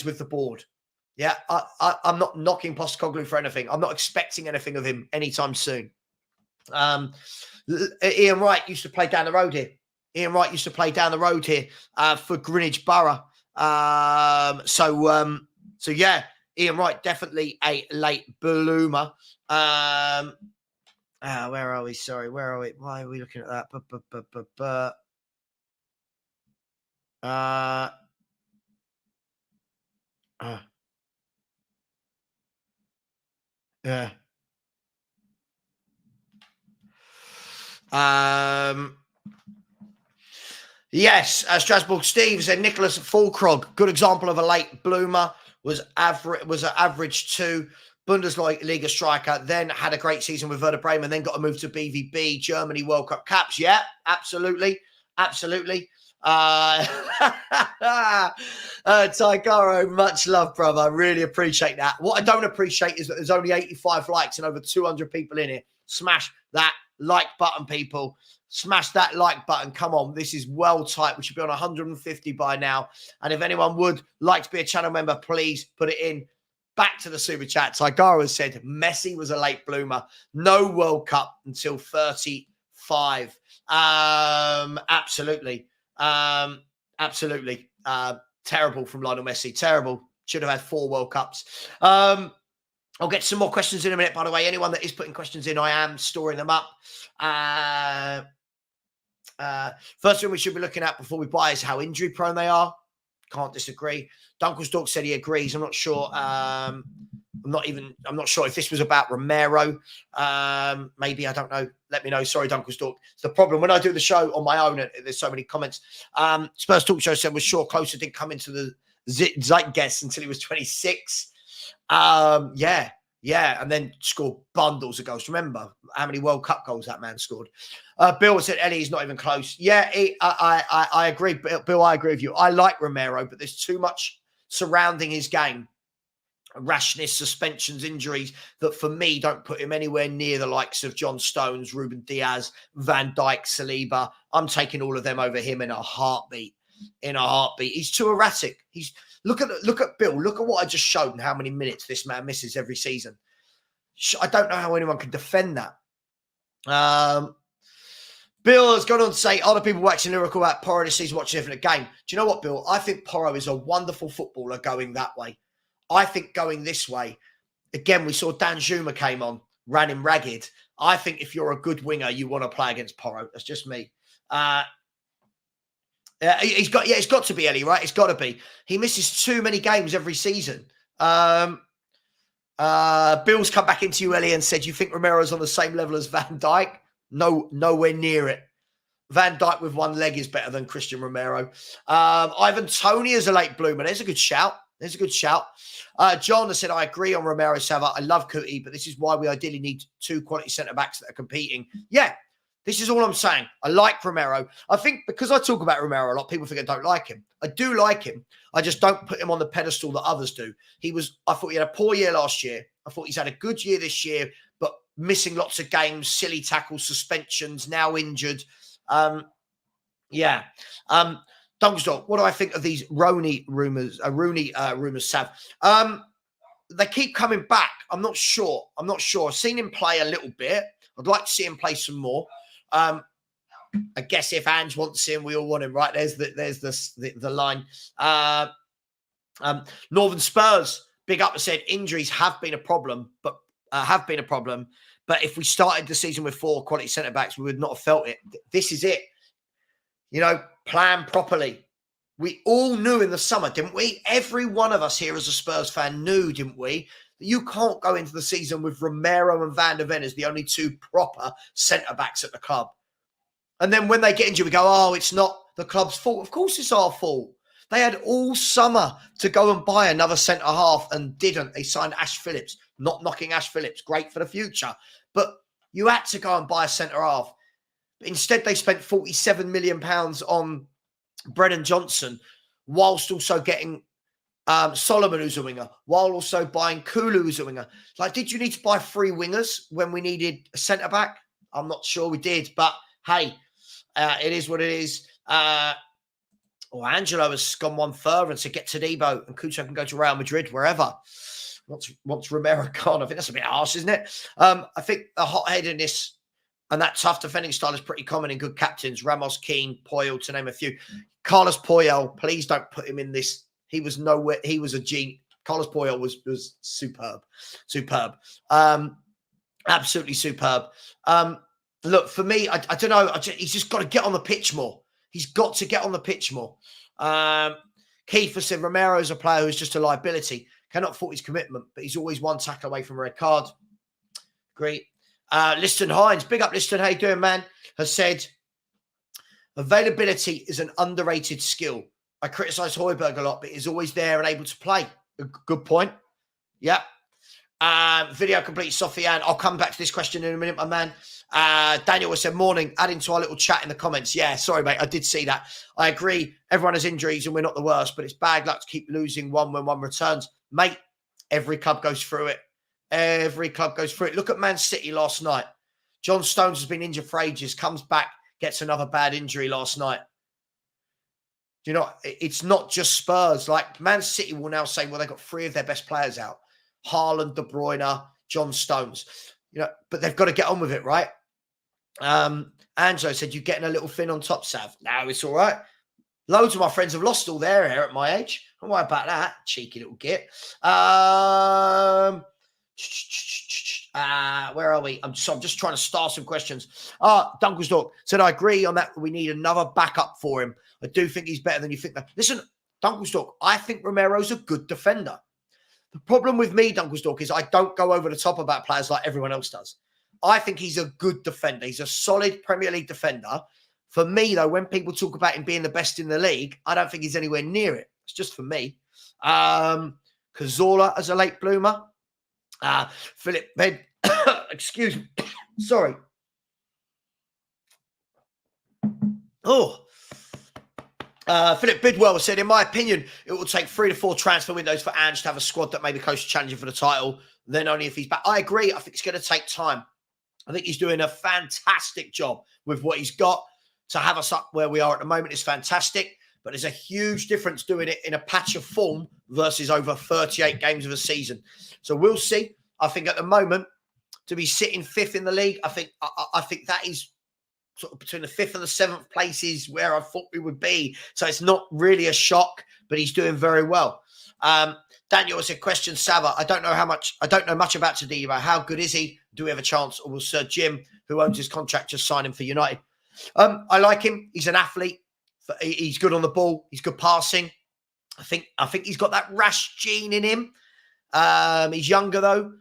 with the board. Yeah, I'm not knocking Postecoglou for anything. I'm not expecting anything of him anytime soon. Ian Wright used to play down the road here. For Greenwich Borough. So yeah, Ian Wright, definitely a late bloomer. Where are we? Sorry, where are we? Why are we looking at that? Yeah. Yes, Strasbourg Steve said Nicholas Fulkrog, good example of a late bloomer, was an average 2 Bundesliga striker, then had a great season with Werder Bremen, then got a move to BVB, Germany World Cup caps. Yeah, absolutely. Tigaro, much love, brother. I really appreciate that. What I don't appreciate is that there's only 85 likes and over 200 people in here. Smash that like button, people. Smash that like button. Come on. This is well tight. We should be on 150 by now. And if anyone would like to be a channel member, please put it in. Back to the super chat. Tigaro has said Messi was a late bloomer. No World Cup until 35. Absolutely. Terrible from Lionel Messi. Terrible. Should have had 4 World Cups. I'll get some more questions in a minute, by the way. Anyone that is putting questions in, I am storing them up. First thing we should be looking at before we buy is how injury prone they are. Can't disagree. Dunkelsdorp said he agrees. I'm not sure. I'm not sure if this was about Romero. Maybe, I don't know. Let me know. Sorry, Dunkelsdorp. It's the problem when I do the show on my own. There's so many comments. Spurs Talk Show said was sure Closer didn't come into the zeitgeist until he was 26. Yeah, and then scored bundles of goals. Remember how many World Cup goals that man scored? Bill said Eddie's not even close. Yeah, I agree. Bill, I agree with you. I like Romero, but there's too much surrounding his game. Rashness, suspensions, injuries that for me don't put him anywhere near the likes of John Stones, Ruben Diaz, Van Dijk, Saliba. I'm taking all of them over him in a heartbeat. He's too erratic. Look at Bill. Look at what I just showed and how many minutes this man misses every season. I don't know how anyone can defend that. Bill has gone on to say, are the people waxing lyrical about Porro this season watching a different game? Do you know what, Bill? I think Porro is a wonderful footballer going that way. I think going this way, again, we saw Dan Juma came on, ran him ragged. I think if you're a good winger, you want to play against Porro. That's just me. It's got to be Ellie, right? It's got to be. He misses too many games every season. Bill's come back into you, Ellie, and said, you think Romero's on the same level as Van Dijk? No, nowhere near it. Van Dijk with one leg is better than Christian Romero. Ivan Toney is a late bloomer. There's a good shout. John has said, I agree on Romero, Savva. I love Cootie, but this is why we ideally need two quality centre-backs that are competing. Yeah, this is all I'm saying. I like Romero. I think because I talk about Romero a lot, people think I don't like him. I do like him. I just don't put him on the pedestal that others do. I thought he had a poor year last year. I thought he's had a good year this year, but missing lots of games, silly tackles, suspensions, now injured. Dunkstock, what do I think of these Rooney rumours, Sav? They keep coming back. I'm not sure. I've seen him play a little bit. I'd like to see him play some more. I guess if Ange wants him, we all want him, right? There's the line. Northern Spurs, big up, said injuries have been a problem, but if we started the season with 4 quality centre-backs, we would not have felt it. This is it. Plan properly. We all knew in the summer, didn't we? Every one of us here as a Spurs fan knew, didn't we, that you can't go into the season with Romero and Van der Ven as the only 2 proper centre-backs at the club. And then when they get injured, we go, oh, it's not the club's fault. Of course it's our fault. They had all summer to go and buy another centre-half and didn't. They signed Ash Phillips. Not knocking Ash Phillips. Great for the future. But you had to go and buy a centre-half. Instead, they spent £47 million on Brennan Johnson, whilst also getting Solomon, who's a winger, while also buying Kulu, who's a winger. Did you need to buy 3 wingers when we needed a centre-back? I'm not sure we did, but hey, it is what it is. Angelo has gone one further and said, get to Debo and Couto can go to Real Madrid, wherever. Once Romero gone, I think that's a bit harsh, isn't it? I think the hot-headedness and that tough defending style is pretty common in good captains. Ramos, Keane, Puyol, to name a few. Carlos Puyol, please don't put him in this. He was nowhere. He was a genius. Carlos Puyol was superb. Absolutely superb. Look, for me, I don't know. He's just got to get on the pitch more. He's got to get on the pitch more. Kiefer said, Romero is a player who's just a liability. Cannot fault his commitment, but he's always one tackle away from a red card. Great. Liston Hines, big up Liston, how you doing, man? Has said, availability is an underrated skill. I criticise Højbjerg a lot, but he's always there and able to play. A good point. Yeah. Video complete, Sofiane. I'll come back to this question in a minute, my man. Daniel has said, morning, adding to our little chat in the comments. Yeah, sorry, mate, I did see that. I agree, everyone has injuries and we're not the worst, but it's bad luck to keep losing one when one returns. Mate, every club goes through it. Look at Man City last night. John Stones has been injured for ages, comes back, gets another bad injury last night. It's not just Spurs. Man City will now say, well, they've got 3 of their best players out. Haaland, De Bruyne, John Stones. But they've got to get on with it, right? Angelo said, you getting a little thin on top, Sav? No, it's all right. Loads of my friends have lost all their hair at my age. Don't worry about that. Cheeky little git. Where are we? I'm just trying to start some questions. Dunkelsdorp said, I agree on that. We need another backup for him. I do think he's better than you think. Listen, Dunkelsdorp, I think Romero's a good defender. The problem with me, Dunkelsdorp, is I don't go over the top about players like everyone else does. I think he's a good defender. He's a solid Premier League defender. For me, though, when people talk about him being the best in the league, I don't think he's anywhere near it. It's just for me. Cazorla as a late bloomer. Philip Bed, excuse me, sorry. Philip Bidwell said, in my opinion, it will take 3 to 4 transfer windows for Ange to have a squad that may be close to challenging for the title, then only if he's back. I agree. I think it's going to take time. I think he's doing a fantastic job with what he's got. To have us up where we are at the moment is fantastic, but there's a huge difference doing it in a patch of form versus over 38 games of a season. So we'll see. I think at the moment, to be sitting 5th in the league, I think that is sort of between the 5th and the 7th places where I thought we would be. So it's not really a shock, but he's doing very well. Daniel said, question, Savva. I don't know much about Todibo. How good is he? Do we have a chance? Or will Sir Jim, who owns his contract, just sign him for United? I like him. He's an athlete. He's good on the ball. He's good passing. I think he's got that rash gene in him. He's younger though,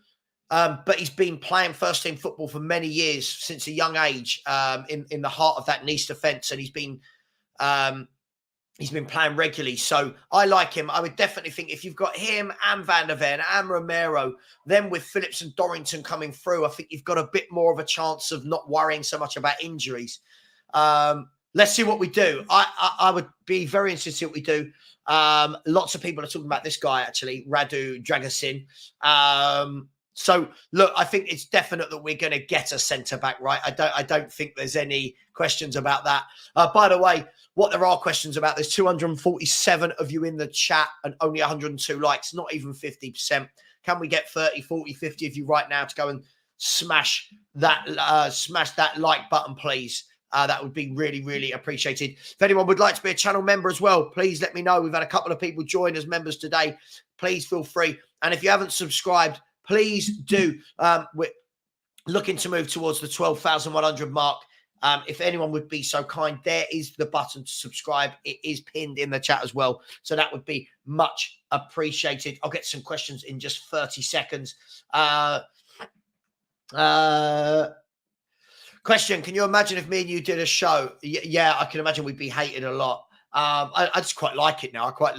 but he's been playing first team football for many years since a young age. In the heart of that Nice defence, and he's been playing regularly. So I like him. I would definitely think if you've got him and Van der Ven and Romero, then with Phillips and Dorrington coming through, I think you've got a bit more of a chance of not worrying so much about injuries. Let's see what we do. I would be very interested to see what we do. Lots of people are talking about this guy, actually, Radu Dragusin. So, look, I think it's definite that we're going to get a centre-back, right? I don't think there's any questions about that. By the way, what there are questions about, there's 247 of you in the chat and only 102 likes, not even 50%. Can we get 30, 40, 50 of you right now to go and smash that like button, please? That would be really, really appreciated. If anyone would like to be a channel member as well, please let me know. We've had a couple of people join as members today. Please feel free. And if you haven't subscribed, please do. We're looking to move towards the 12,100 mark. If anyone would be so kind, there is the button to subscribe. It is pinned in the chat as well. So that would be much appreciated. I'll get some questions in just 30 seconds. Question, can you imagine if me and you did a show? Yeah, I can imagine we'd be hated a lot. I just quite like it now. I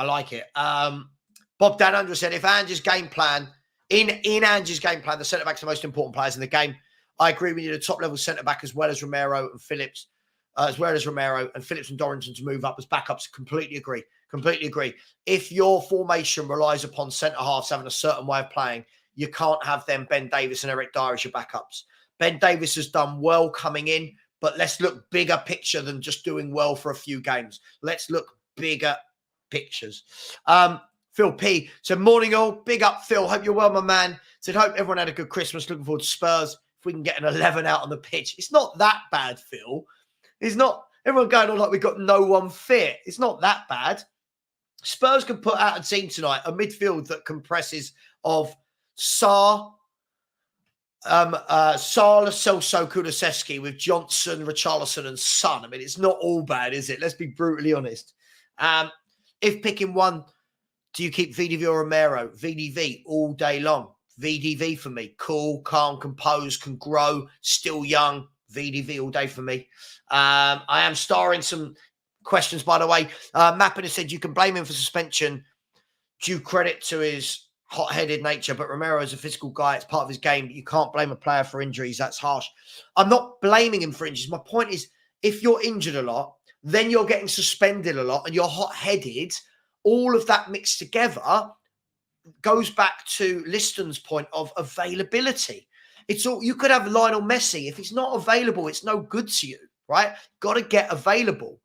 like it. Bob Dan Andrew said, if Ange's game plan, in Ange's game plan, the centre-backs are the most important players in the game. I agree we need a top-level centre-back as well as Romero and Phillips, and Phillips and Dorrington to move up as backups. Completely agree. If your formation relies upon centre-halves having a certain way of playing, you can't have them, Ben Davis and Eric Dyer, as your backups. Ben Davis has done well coming in, but let's look bigger picture than just doing well for a few games. Let's look bigger pictures. Phil P said, morning all. Big up, Phil. Hope you're well, my man. Said, hope everyone had a good Christmas. Looking forward to Spurs. If we can get an 11 out on the pitch. It's not that bad, Phil. It's not. Everyone going on like we've got no one fit. It's not that bad. Spurs can put out a team tonight, a midfield that compresses of Sar, Celso, Kulusevski with Johnson, Richarlison and Son. I mean, it's not all bad, is it? Let's be brutally honest. If picking one, do you keep VDV or Romero? VDV all day long. VDV for me. Cool, calm, composed, can grow, still young. VDV all day for me. I am starring some questions, by the way. Mappin has said you can blame him for suspension. Due credit to his hot-headed nature, but Romero is a physical guy. It's part of his game. You can't blame a player for injuries. That's harsh. I'm not blaming him for injuries. My point is, if you're injured a lot, then you're getting suspended a lot and you're hot-headed, all of that mixed together goes back to Liston's point of availability. It's all, you could have Lionel Messi. If he's not available, it's no good to you, right? Got to get available.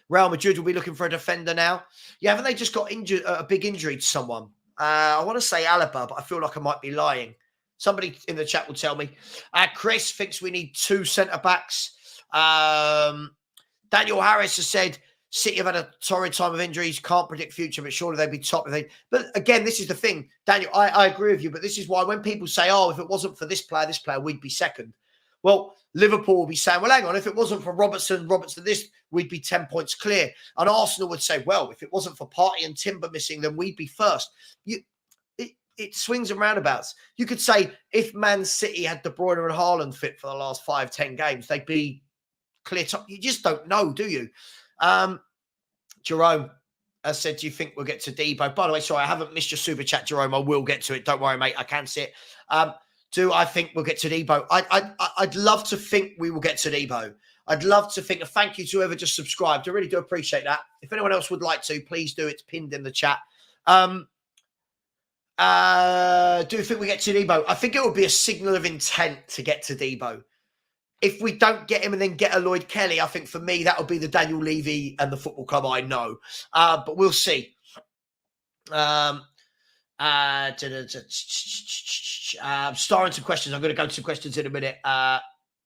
Real Madrid will be looking for a defender now. Yeah, haven't they just got injured, a big injury to someone? I want to say Alaba, but I feel like I might be lying. Somebody in the chat will tell me. Chris thinks we need 2 centre-backs. Daniel Harris has said, City have had a torrid time of injuries, can't predict future, but surely they'd be top. But again, this is the thing, Daniel, I agree with you, but this is why when people say, oh, if it wasn't for this player, we'd be second. Well, Liverpool will be saying, well, hang on, if it wasn't for Robertson, this, we'd be 10 points clear. And Arsenal would say, well, if it wasn't for Partey and Timber missing, then we'd be first. It swings and roundabouts. You could say if Man City had De Bruyne and Haaland fit for the last 5-10 games, they'd be clear top. You just don't know, do you? Jerome has said, do you think we'll get to Debo? By the way, sorry, I haven't missed your super chat, Jerome. I will get to it. Don't worry, mate. I can see it. Do I think we'll get to Debo? I'd love to think we will get to Debo. I'd love to think. Thank you to whoever just subscribed. I really do appreciate that. If anyone else would like to, please do. It's pinned in the chat. Do you think we get to Debo? I think it would be a signal of intent to get to Debo. If we don't get him and then get a Lloyd Kelly, I think for me, that would be the Daniel Levy and the football club I know. But we'll see. Starring some questions. I'm going to go to some questions in a minute.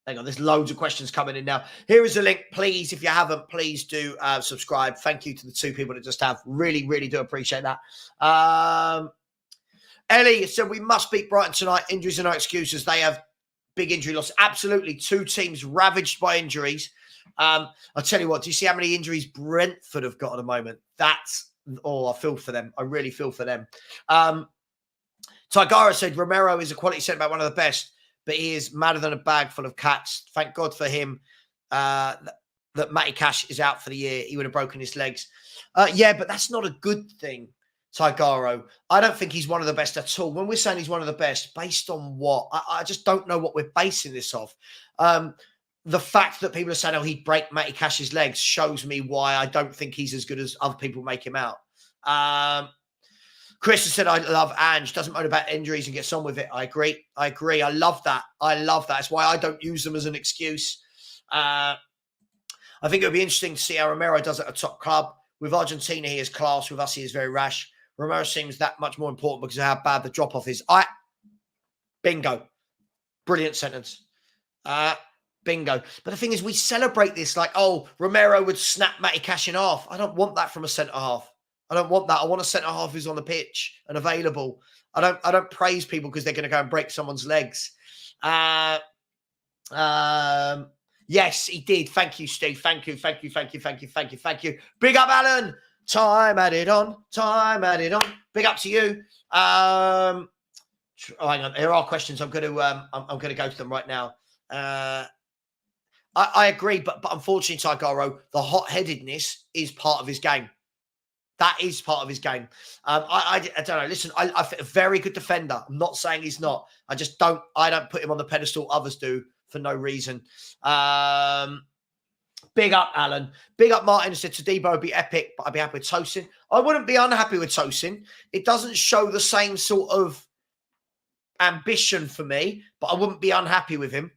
Hang on, there's loads of questions coming in now. Here is a link. Please, if you haven't, please do subscribe. Thank you to the 2 people that just have. Really, really do appreciate that. Ellie said, we must beat Brighton tonight. Injuries are no excuses. They have big injury loss. Absolutely. 2 teams ravaged by injuries. I'll tell you what, do you see how many injuries Brentford have got at the moment? That's, I feel for them. I really feel for them. Tigara said, Romero is a quality centre-back, one of the best, but he is madder than a bag full of cats. Thank God for him that Matty Cash is out for the year. He would have broken his legs. Yeah, but that's not a good thing, Tigaro. I don't think he's one of the best at all. When we're saying he's one of the best, based on what? I just don't know what we're basing this off. The fact that people are saying, oh, he'd break Matty Cash's legs shows me why I don't think he's as good as other people make him out. Chris has said, I love Ange. Doesn't moan about injuries and gets on with it. I agree. I love that. That's why I don't use them as an excuse. I think it would be interesting to see how Romero does at a top club. With Argentina, he is class. With us, he is very rash. Romero seems that much more important because of how bad the drop-off is. Bingo. Brilliant sentence. Bingo. But the thing is, we celebrate this like, oh, Romero would snap Matty Cash in half. I don't want that from a centre-half. I don't want that. I want a centre-half who's on the pitch and available. I don't praise people because they're going to go and break someone's legs. Yes, he did. Thank you, Steve. Thank you. Big up, Alan. Time added on. Big up to you. Hang on. There are questions. I'm going to go to them right now. I agree, but unfortunately, Tigaro, the hot-headedness is part of his game. That is part of his game. I don't know. Listen, I a very good defender. I'm not saying he's not. I don't put him on the pedestal. Others do for no reason. Big up, Alan. Big up, Martin. Said Todibo would be epic, but I'd be happy with Tosin. I wouldn't be unhappy with Tosin. It doesn't show the same sort of ambition for me, but I wouldn't be unhappy with him.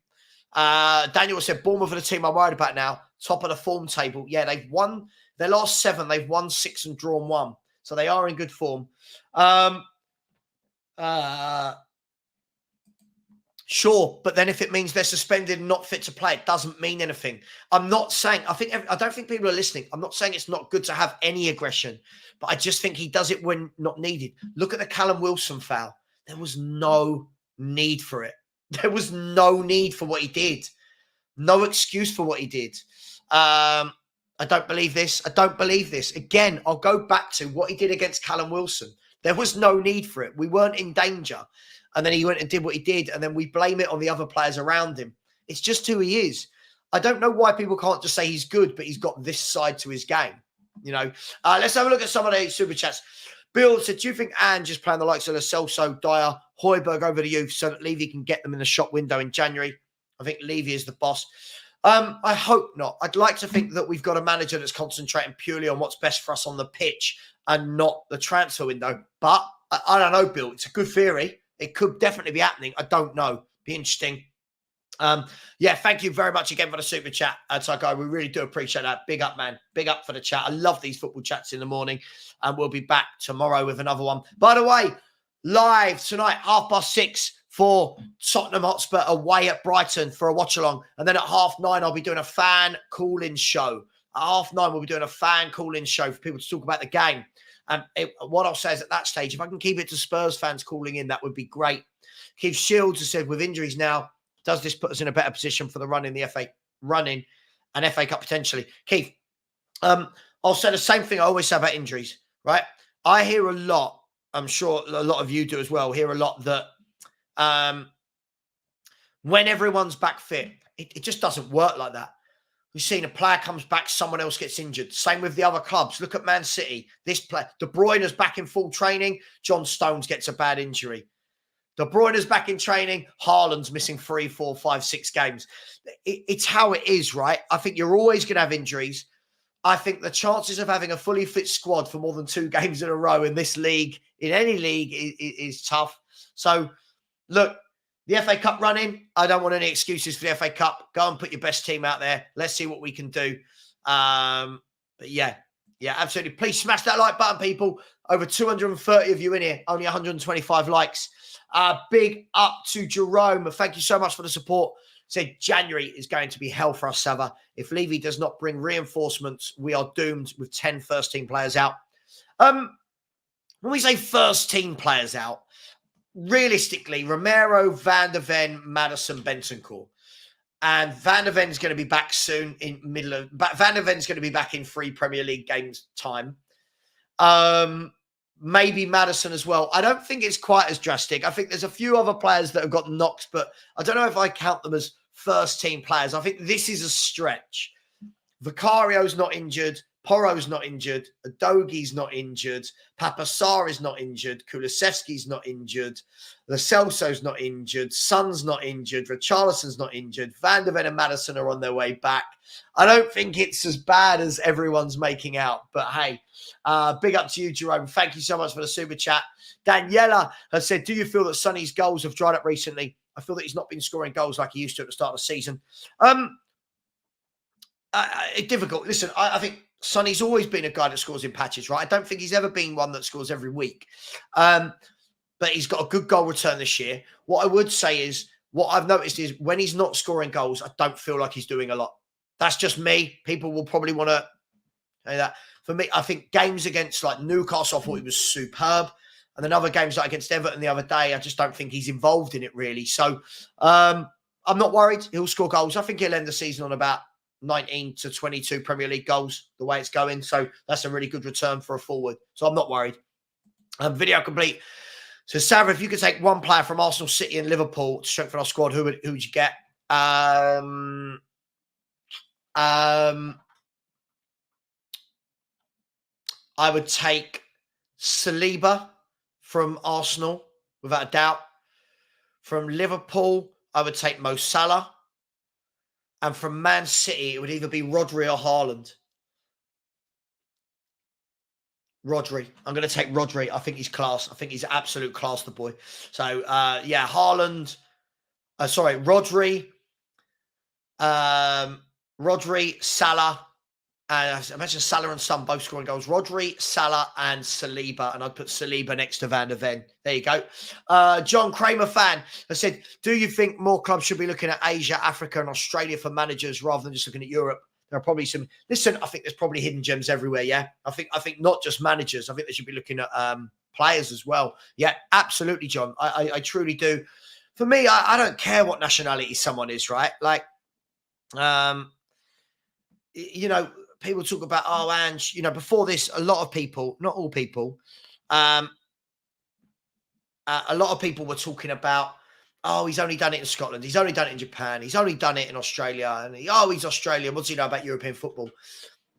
Daniel said, Bournemouth are the team I'm worried about now. Top of the form table. Yeah, they've won their last 7. They've won 6 and drawn 1. So they are in good form. Sure, but then if it means they're suspended and not fit to play, it doesn't mean anything. I'm not saying, I don't think people are listening. I'm not saying it's not good to have any aggression, but I just think he does it when not needed. Look at the Callum Wilson foul. There was no need for it. There was no need for what he did. No excuse for what he did. I don't believe this. Again, I'll go back to what he did against Callum Wilson. There was no need for it. We weren't in danger. And then he went and did what he did. And then we blame it on the other players around him. It's just who he is. I don't know why people can't just say he's good, but he's got this side to his game. You know, let's have a look at some of the super chats. Bill said, do you think Ange is playing the likes of Lo Celso, Dyer, Højbjerg over the youth so that Levy can get them in the shop window in January? I think Levy is the boss. I hope not. I'd like to think that we've got a manager that's concentrating purely on what's best for us on the pitch and not the transfer window. But I don't know, Bill. It's a good theory. It could definitely be happening. I don't know. Be interesting. Yeah, thank you very much again for the super chat, Tycho. We really do appreciate that. Big up, man. Big up for the chat. I love these football chats in the morning. And we'll be back tomorrow with another one. By the way, live tonight, 6:30 for Tottenham Hotspur away at Brighton for a watch-along. And then at 9:30, I'll be doing a fan call-in show. At 9:30, we'll be doing a fan call-in show for people to talk about the game. What I'll say is at that stage, if I can keep it to Spurs fans calling in, that would be great. Keith Shields has said, with injuries now, does this put us in a better position for the run in the FA Cup potentially? Keith, I'll say the same thing I always say about injuries, right? I hear a lot, I'm sure a lot of you do as well, hear a lot that when everyone's back fit, it just doesn't work like that. We've seen a player comes back, someone else gets injured. Same with the other clubs. Look at Man City. This player, De Bruyne's back in full training. John Stones gets a bad injury. De Bruyne's back in training. Haaland's missing 3, 4, 5, 6 games. It's how it is, right? I think you're always going to have injuries. I think the chances of having a fully fit squad for more than 2 games in a row in this league, in any league, is tough. So, look, the FA Cup running, I don't want any excuses for the FA Cup. Go and put your best team out there. Let's see what we can do. But yeah, absolutely. Please smash that like button, people. Over 230 of you in here. Only 125 likes. Big up to Jerome. Thank you so much for the support. said January is going to be hell for us, Savva. If Levy does not bring reinforcements, we are doomed with 10 first-team players out. When we say first-team players out, realistically, Romero, Van der Ven, Maddison, Bentancur. And Van der Ven's going to be back soon Van der Ven's going to be back in 3 Premier League games time. Maybe Maddison as well. I don't think it's quite as drastic. I think there's a few other players that have got knocks, but I don't know if I count them as first-team players. I think this is a stretch. Vicario's not injured. Porro's not injured. Adogi's not injured. Papasar is not injured. Kulusevski's not injured. Lo Celso's not injured. Son's not injured. Richarlison's not injured. Van der Ven and Maddison are on their way back. I don't think it's as bad as everyone's making out. But hey, big up to you, Jerome. Thank you so much for the super chat. Daniela has said, do you feel that Sonny's goals have dried up recently? I feel that he's not been scoring goals like he used to at the start of the season. It's difficult. Listen, I think Sonny's always been a guy that scores in patches, right? I don't think he's ever been one that scores every week. But he's got a good goal return this year. What I would say is, what I've noticed is when he's not scoring goals, I don't feel like he's doing a lot. That's just me. People will probably want to say that. For me, I think games against like Newcastle, I thought he was superb. And then other games like against Everton the other day, I just don't think he's involved in it really. So I'm not worried. He'll score goals. I think he'll end the season on about 19 to 22 Premier League goals, the way it's going. So that's a really good return for a forward. So I'm not worried. Video complete. So, Savva, if you could take one player from Arsenal, City and Liverpool to strengthen our squad, who would you get? I would take Saliba from Arsenal, without a doubt. From Liverpool, I would take Mo Salah. And from Man City, it would either be Rodri or Haaland. Rodri. I'm going to take Rodri. I think he's class. I think he's absolute class, the boy. So, yeah, Haaland. Rodri. Rodri, Salah. I imagine Salah and Son both scoring goals. Rodri, Salah, and Saliba. And I'd put Saliba next to Van der Ven. There you go. John Kramer fan has said, do you think more clubs should be looking at Asia, Africa, and Australia for managers rather than just looking at Europe? There are probably some. Listen, I think there's probably hidden gems everywhere. Yeah, I think not just managers. I think they should be looking at players as well. Yeah, absolutely, John. I truly do. For me, I don't care what nationality someone is. Right? Like, you know, people talk about Ange. You know, before this, a lot of people, not all people, a lot of people were talking about, he's only done it in Scotland. He's only done it in Japan. He's only done it in Australia. And he's Australian. What does he know about European football?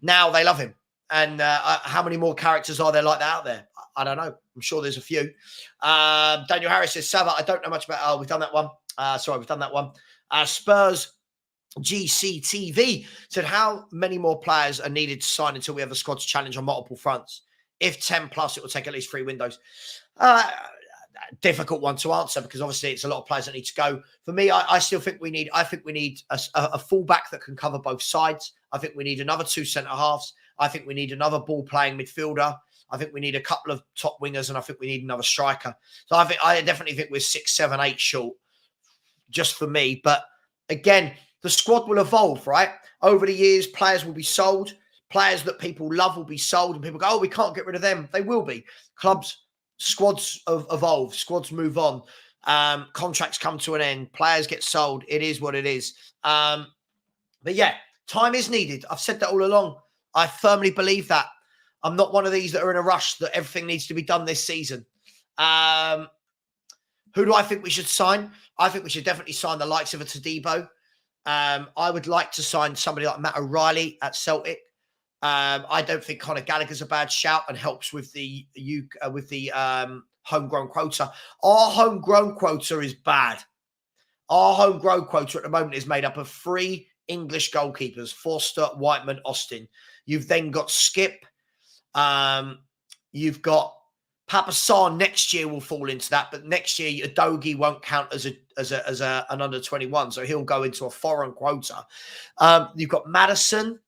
Now they love him. And how many more characters are there like that out there? I don't know. I'm sure there's a few. Daniel Harris says, Savva, I don't know much about... we've done that one. We've done that one. Spurs GCTV said, how many more players are needed to sign until we have a squad to challenge on multiple fronts? If 10 plus, it will take at least 3 windows. Difficult one to answer because obviously it's a lot of players that need to go. For me, I still think we need a fullback that can cover both sides. I think we need another 2 centre halves. I think we need another ball playing midfielder. I think we need a couple of top wingers, and I think we need another striker. So I definitely think we're 6, 7, 8 short, just for me. But again, the squad will evolve, right? Over the years, players will be sold. Players that people love will be sold, and people go, we can't get rid of them. They will be. Squads evolve, squads move on, contracts come to an end, players get sold. It is what it is. But yeah, time is needed. I've said that all along. I firmly believe that. I'm not one of these that are in a rush that everything needs to be done this season. Who do I think we should sign? I think we should definitely sign the likes of a Todibo. I would like to sign somebody like Matt O'Reilly at Celtic. I don't think Conor Gallagher's a bad shout and helps with the homegrown quota. Our homegrown quota is bad. Our homegrown quota at the moment is made up of 3 English goalkeepers: Forster, Whiteman, Austin. You've then got Skip. You've got Papasar. Next year will fall into that, but next year Adogi won't count as an under 21, so he'll go into a foreign quota. You've got Maddison.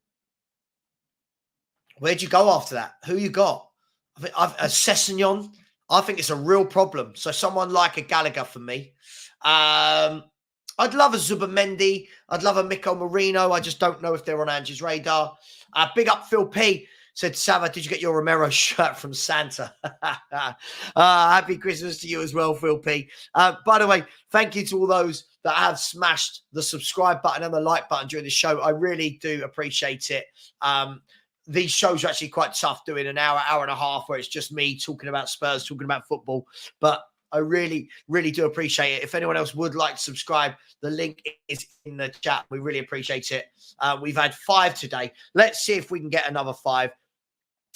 Where'd you go after that? Who you got? I think Sessegnon. I think it's a real problem. So someone like a Gallagher for me. I'd love a Zubamendi. I'd love a Miko Marino. I just don't know if they're on Angie's radar. Big up Phil P. Said, Savva, did you get your Romero shirt from Santa? Happy Christmas to you as well, Phil P. By the way, thank you to all those that have smashed the subscribe button and the like button during the show. I really do appreciate it. These shows are actually quite tough, doing an hour, hour and a half where it's just me talking about Spurs, talking about football. But I really, really do appreciate it. If anyone else would like to subscribe, the link is in the chat. We really appreciate it. We've had 5 today. Let's see if we can get another 5.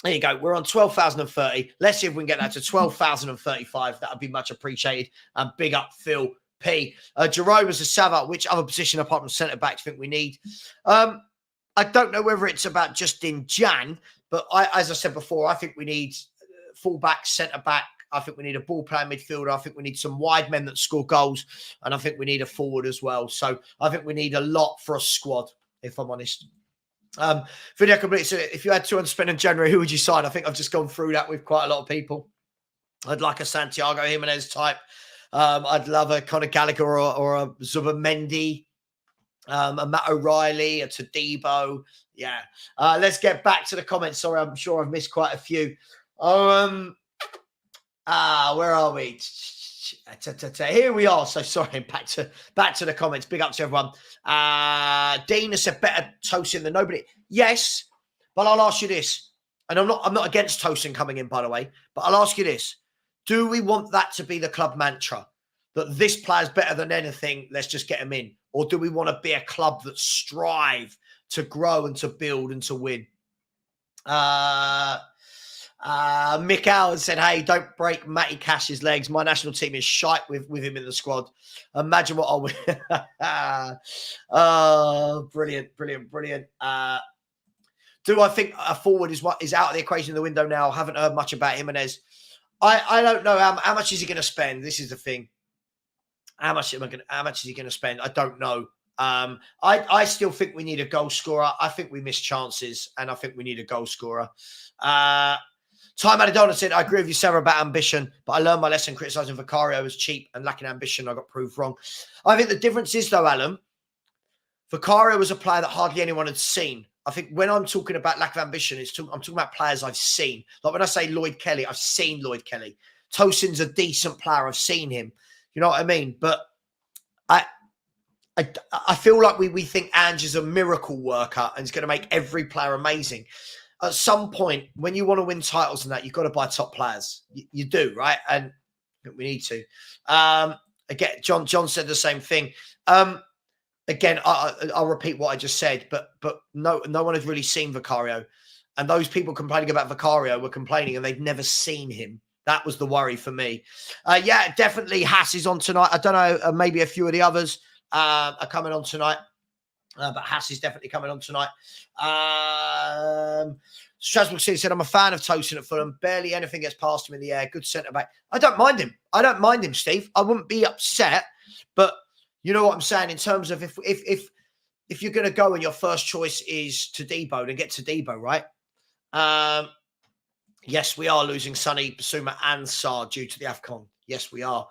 There you go. We're on 12,030. Let's see if we can get that to 12,035. That would be much appreciated. And big up Phil P. Jerome as a Savva. Which other position apart from centre back do you think we need? I don't know whether it's about Justin Jan, but as I said before, I think we need full back, centre back. I think we need a ball playing midfielder. I think we need some wide men that score goals. And I think we need a forward as well. So I think we need a lot for a squad, if I'm honest. Video complete. So if you had 200 spend in January, who would you sign? I think I've just gone through that with quite a lot of people. I'd like a Santiago Jimenez type. I'd love a Conor Gallagher or a Zubamendi, a Matt O'Reilly, a Todibo. Yeah. Let's get back to the comments. Sorry, I'm sure I've missed quite a few. Where are we? Here we are. So sorry, back to the comments. Big up to everyone. Dean has said better Tosin than nobody. Yes, but I'll ask you this, and I'm not against Tosin coming in, by the way, but I'll ask you this: do we want that to be the club mantra, that this player's better than anything? Let's just get him in, or do we want to be a club that strive to grow and to build and to win? Mick Allen said, hey, don't break Matty Cash's legs. My national team is shite with him in the squad. Imagine what I'll win. Oh, brilliant, brilliant, brilliant. Do I think a forward is out of the equation in the window now? Haven't heard much about Jimenez. I don't know. How much is he going to spend? This is the thing. How much is he going to spend? I don't know. I still think we need a goal scorer. I think we miss chances, and I think we need a goal scorer. Ty Maradona said, I agree with you, Sarah, about ambition, but I learned my lesson criticising Vicario as cheap and lacking ambition. I got proved wrong. I think the difference is, though, Alan, Vicario was a player that hardly anyone had seen. I think when I'm talking about lack of ambition, I'm talking about players I've seen. Like when I say Lloyd Kelly, I've seen Lloyd Kelly. Tosin's a decent player. I've seen him. You know what I mean? But I feel like we think Ange is a miracle worker and he's going to make every player amazing. At some point, when you want to win titles and that, you've got to buy top players. You do, right? And we need to. Again, John said the same thing. Again, I'll repeat what I just said, but no one has really seen Vicario. And those people complaining about Vicario were complaining and they've never seen him. That was the worry for me. Yeah, definitely Haas is on tonight. I don't know, maybe a few of the others are coming on tonight. But Haas is definitely coming on tonight. Strasbourg City said, I'm a fan of Tosin at Fulham. Barely anything gets past him in the air. Good centre-back. I don't mind him. Steve. I wouldn't be upset. But you know what I'm saying? In terms of if you're going to go and your first choice is Todibo, then get Todibo, right? Yes, we are losing Sonny, Basuma and Sarr due to the AFCON. Yes, we are.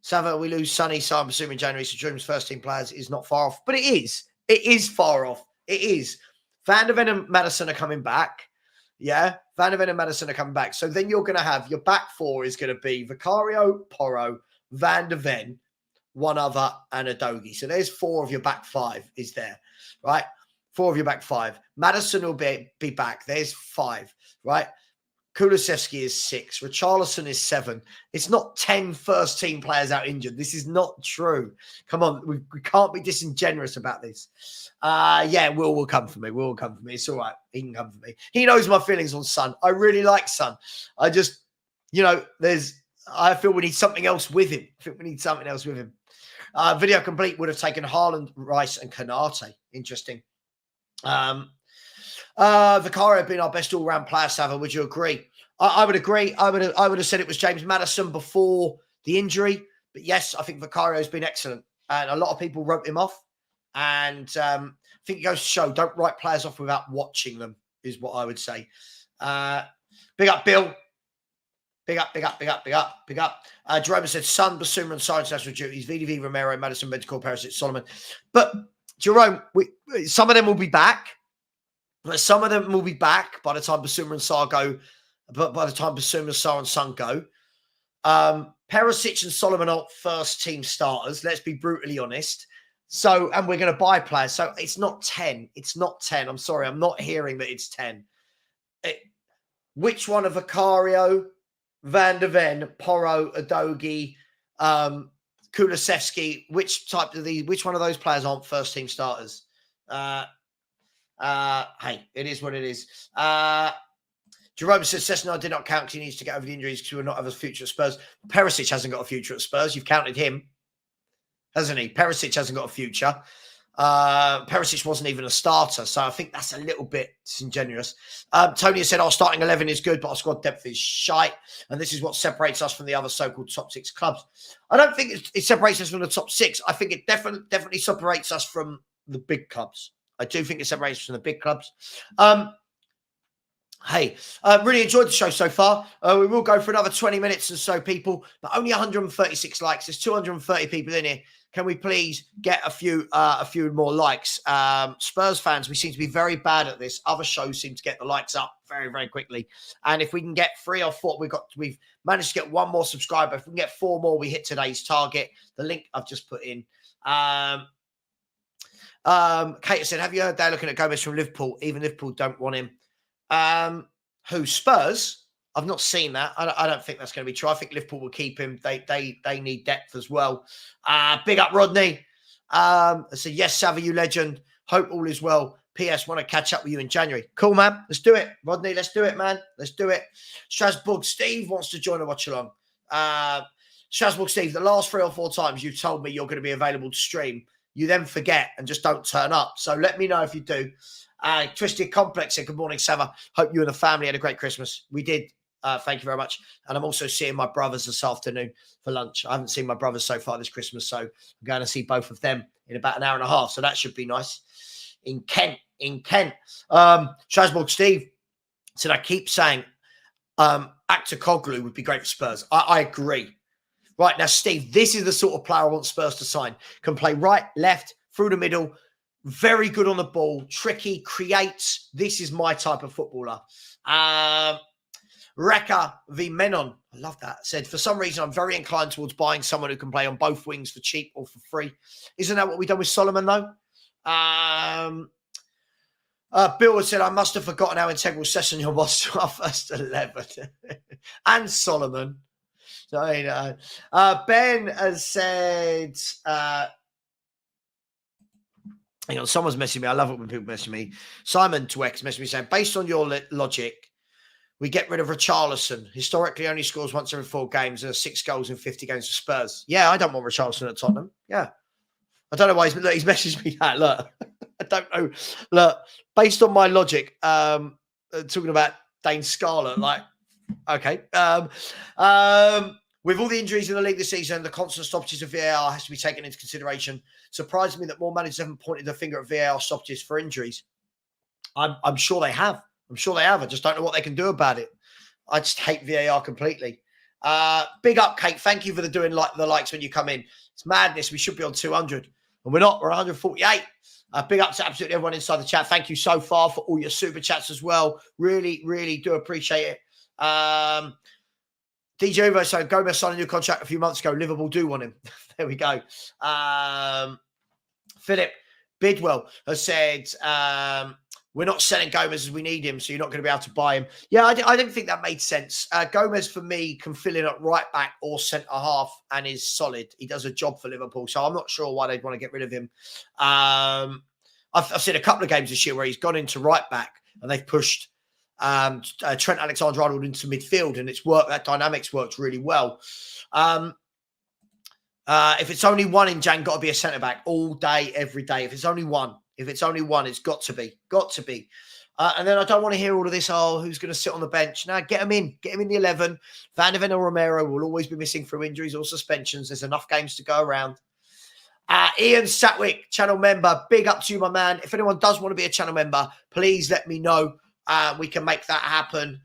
Savva, we lose Sonny, Sarr, Basuma in January, so Dream's first team players is not far off. But it is. It is far off. It is. Van der Ven and Maddison are coming back. Yeah, Van der Ven and Maddison are coming back. So then you're going to have your back four is going to be Vicario, Porro, Van der Ven, one other, and Udogie. So there's 4 of your back 5 is there, right? 4 of your back 5. Maddison will be back. There's 5, right? Kulusevski is 6. Richarlison is 7. It's not 10 first-team players out injured. This is not true. Come on. We can't be disingenuous about this. Yeah, Will will come for me. Will will come for me. It's all right. He can come for me. He knows my feelings on Son. I really like Son. I just, I feel we need something else with him. Video complete would have taken Haaland, Rice, and Kanate. Interesting. Vicario being our best all-round player, Savva, would you agree? I would agree. I would have said it was James Maddison before the injury. But yes, I think Vicario has been excellent. And a lot of people wrote him off. And I think it goes to show, don't write players off without watching them, is what I would say. Big up, Bill. Big up, big up, big up, big up, big up. Jerome said, Son, Basuma and Science National Duties, VDV, Romero, Madison, Benticor, Perisic, Solomon. But, Jerome, some of them will be back. Some of them will be back by the time Basuma and Sar go. But by the time Basuma, Sar and Son go. Perisic and Solomon aren't first team starters. Let's be brutally honest. So, and we're going to buy players. So it's not 10. It's not 10. I'm sorry. I'm not hearing that it's 10. Which one of Vicario, Van der Ven, Porro, Adogi, Kulusevski, which one of those players aren't first team starters? Hey, it is what it is. Jerome says, Sessegnon did not count because he needs to get over the injuries because he will not have a future at Spurs. Perisic hasn't got a future at Spurs. You've counted him, hasn't he? Perisic hasn't got a future. Perisic wasn't even a starter, so I think that's a little bit disingenuous. Tony said, our starting 11 is good, but our squad depth is shite, and this is what separates us from the other so-called top 6 clubs. I don't think it separates us from the top 6. I think it definitely separates us from the big clubs. I do think it separates us from the big clubs. Hey, really enjoyed the show so far. We will go for another 20 minutes or so, people, but only 136 likes. There's 230 people in here. Can we please get a few more likes? Spurs fans, we seem to be very bad at this. Other shows seem to get the likes up very, very quickly. And if we can get 3 or 4, we've managed to get 1 more subscriber. If we can get 4 more, we hit today's target. The link I've just put in. Kate said, have you heard they're looking at Gomez from Liverpool? Even Liverpool don't want him. Who, Spurs? I've not seen that. I don't think that's going to be true. I think Liverpool will keep him. They need depth as well. Big up, Rodney. I said, yes, Savva, you legend. Hope all is well. P.S. Want to catch up with you in January. Cool, man. Let's do it. Rodney, let's do it, man. Let's do it. Strasbourg Steve wants to join a watch along. Strasbourg Steve, the last 3 or 4 times you've told me you're going to be available to stream, you then forget and just don't turn up. So let me know if you do. Twisted Complex said, good morning, Savva. Hope you and the family had a great Christmas. We did. Thank you very much. And I'm also seeing my brothers this afternoon for lunch. I haven't seen my brothers so far this Christmas, so I'm going to see both of them in about an hour and a half. So that should be nice. In Kent. Strasbourg Steve said, I keep saying Postecoglou would be great for Spurs. I agree. Right, now, Steve, this is the sort of player I want Spurs to sign. Can play right, left, through the middle. Very good on the ball. Tricky, creates. This is my type of footballer. Reka V. Menon, I love that, said, for some reason, I'm very inclined towards buying someone who can play on both wings for cheap or for free. Isn't that what we've done with Solomon, though? Bill has said, I must have forgotten how integral Sessegnon was to our first 11. And Solomon. So, Ben has said, hang on, someone's messaging me. I love it when people message me. Simon Twex messaged me saying, based on your logic, we get rid of Richarlison. Historically, only scores once every 4 games and 6 goals in 50 games for Spurs. Yeah, I don't want Richarlison at Tottenham. Yeah. I don't know why he's messaged me that. Look, I don't know. Look, based on my logic, talking about Dane Scarlett, like, okay. With all the injuries in the league this season, the constant stoppages of VAR has to be taken into consideration. Surprised me that more managers haven't pointed their finger at VAR stoppages for injuries. I'm sure they have. I'm sure they have. I just don't know what they can do about it. I just hate VAR completely. Big up, Kate. Thank you for doing the likes when you come in. It's madness. We should be on 200. And we're not. We're 148. Big up to absolutely everyone inside the chat. Thank you so far for all your super chats as well. Really, really do appreciate it. DJ Uvo, so Gomez signed a new contract a few months ago. Liverpool do want him. There we go. Philip Bidwell has said, we're not selling Gomez as we need him, so you're not going to be able to buy him. Yeah, I didn't think that made sense. Gomez, for me, can fill in at right back or centre-half and is solid. He does a job for Liverpool, so I'm not sure why they'd want to get rid of him. I've seen a couple of games this year where he's gone into right back and they've pushed Trent Alexander-Arnold into midfield, and it's worked. That dynamics works really well. If it's only one in Jan, got to be a centre-back all day, every day. If it's only one, it's got to be. And then I don't want to hear all of this, who's going to sit on the bench? Now, get him in the 11. Van der Ven or Romero will always be missing through injuries or suspensions. There's enough games to go around. Ian Satwick, channel member, big up to you, my man. If anyone does want to be a channel member, please let me know. We can make that happen.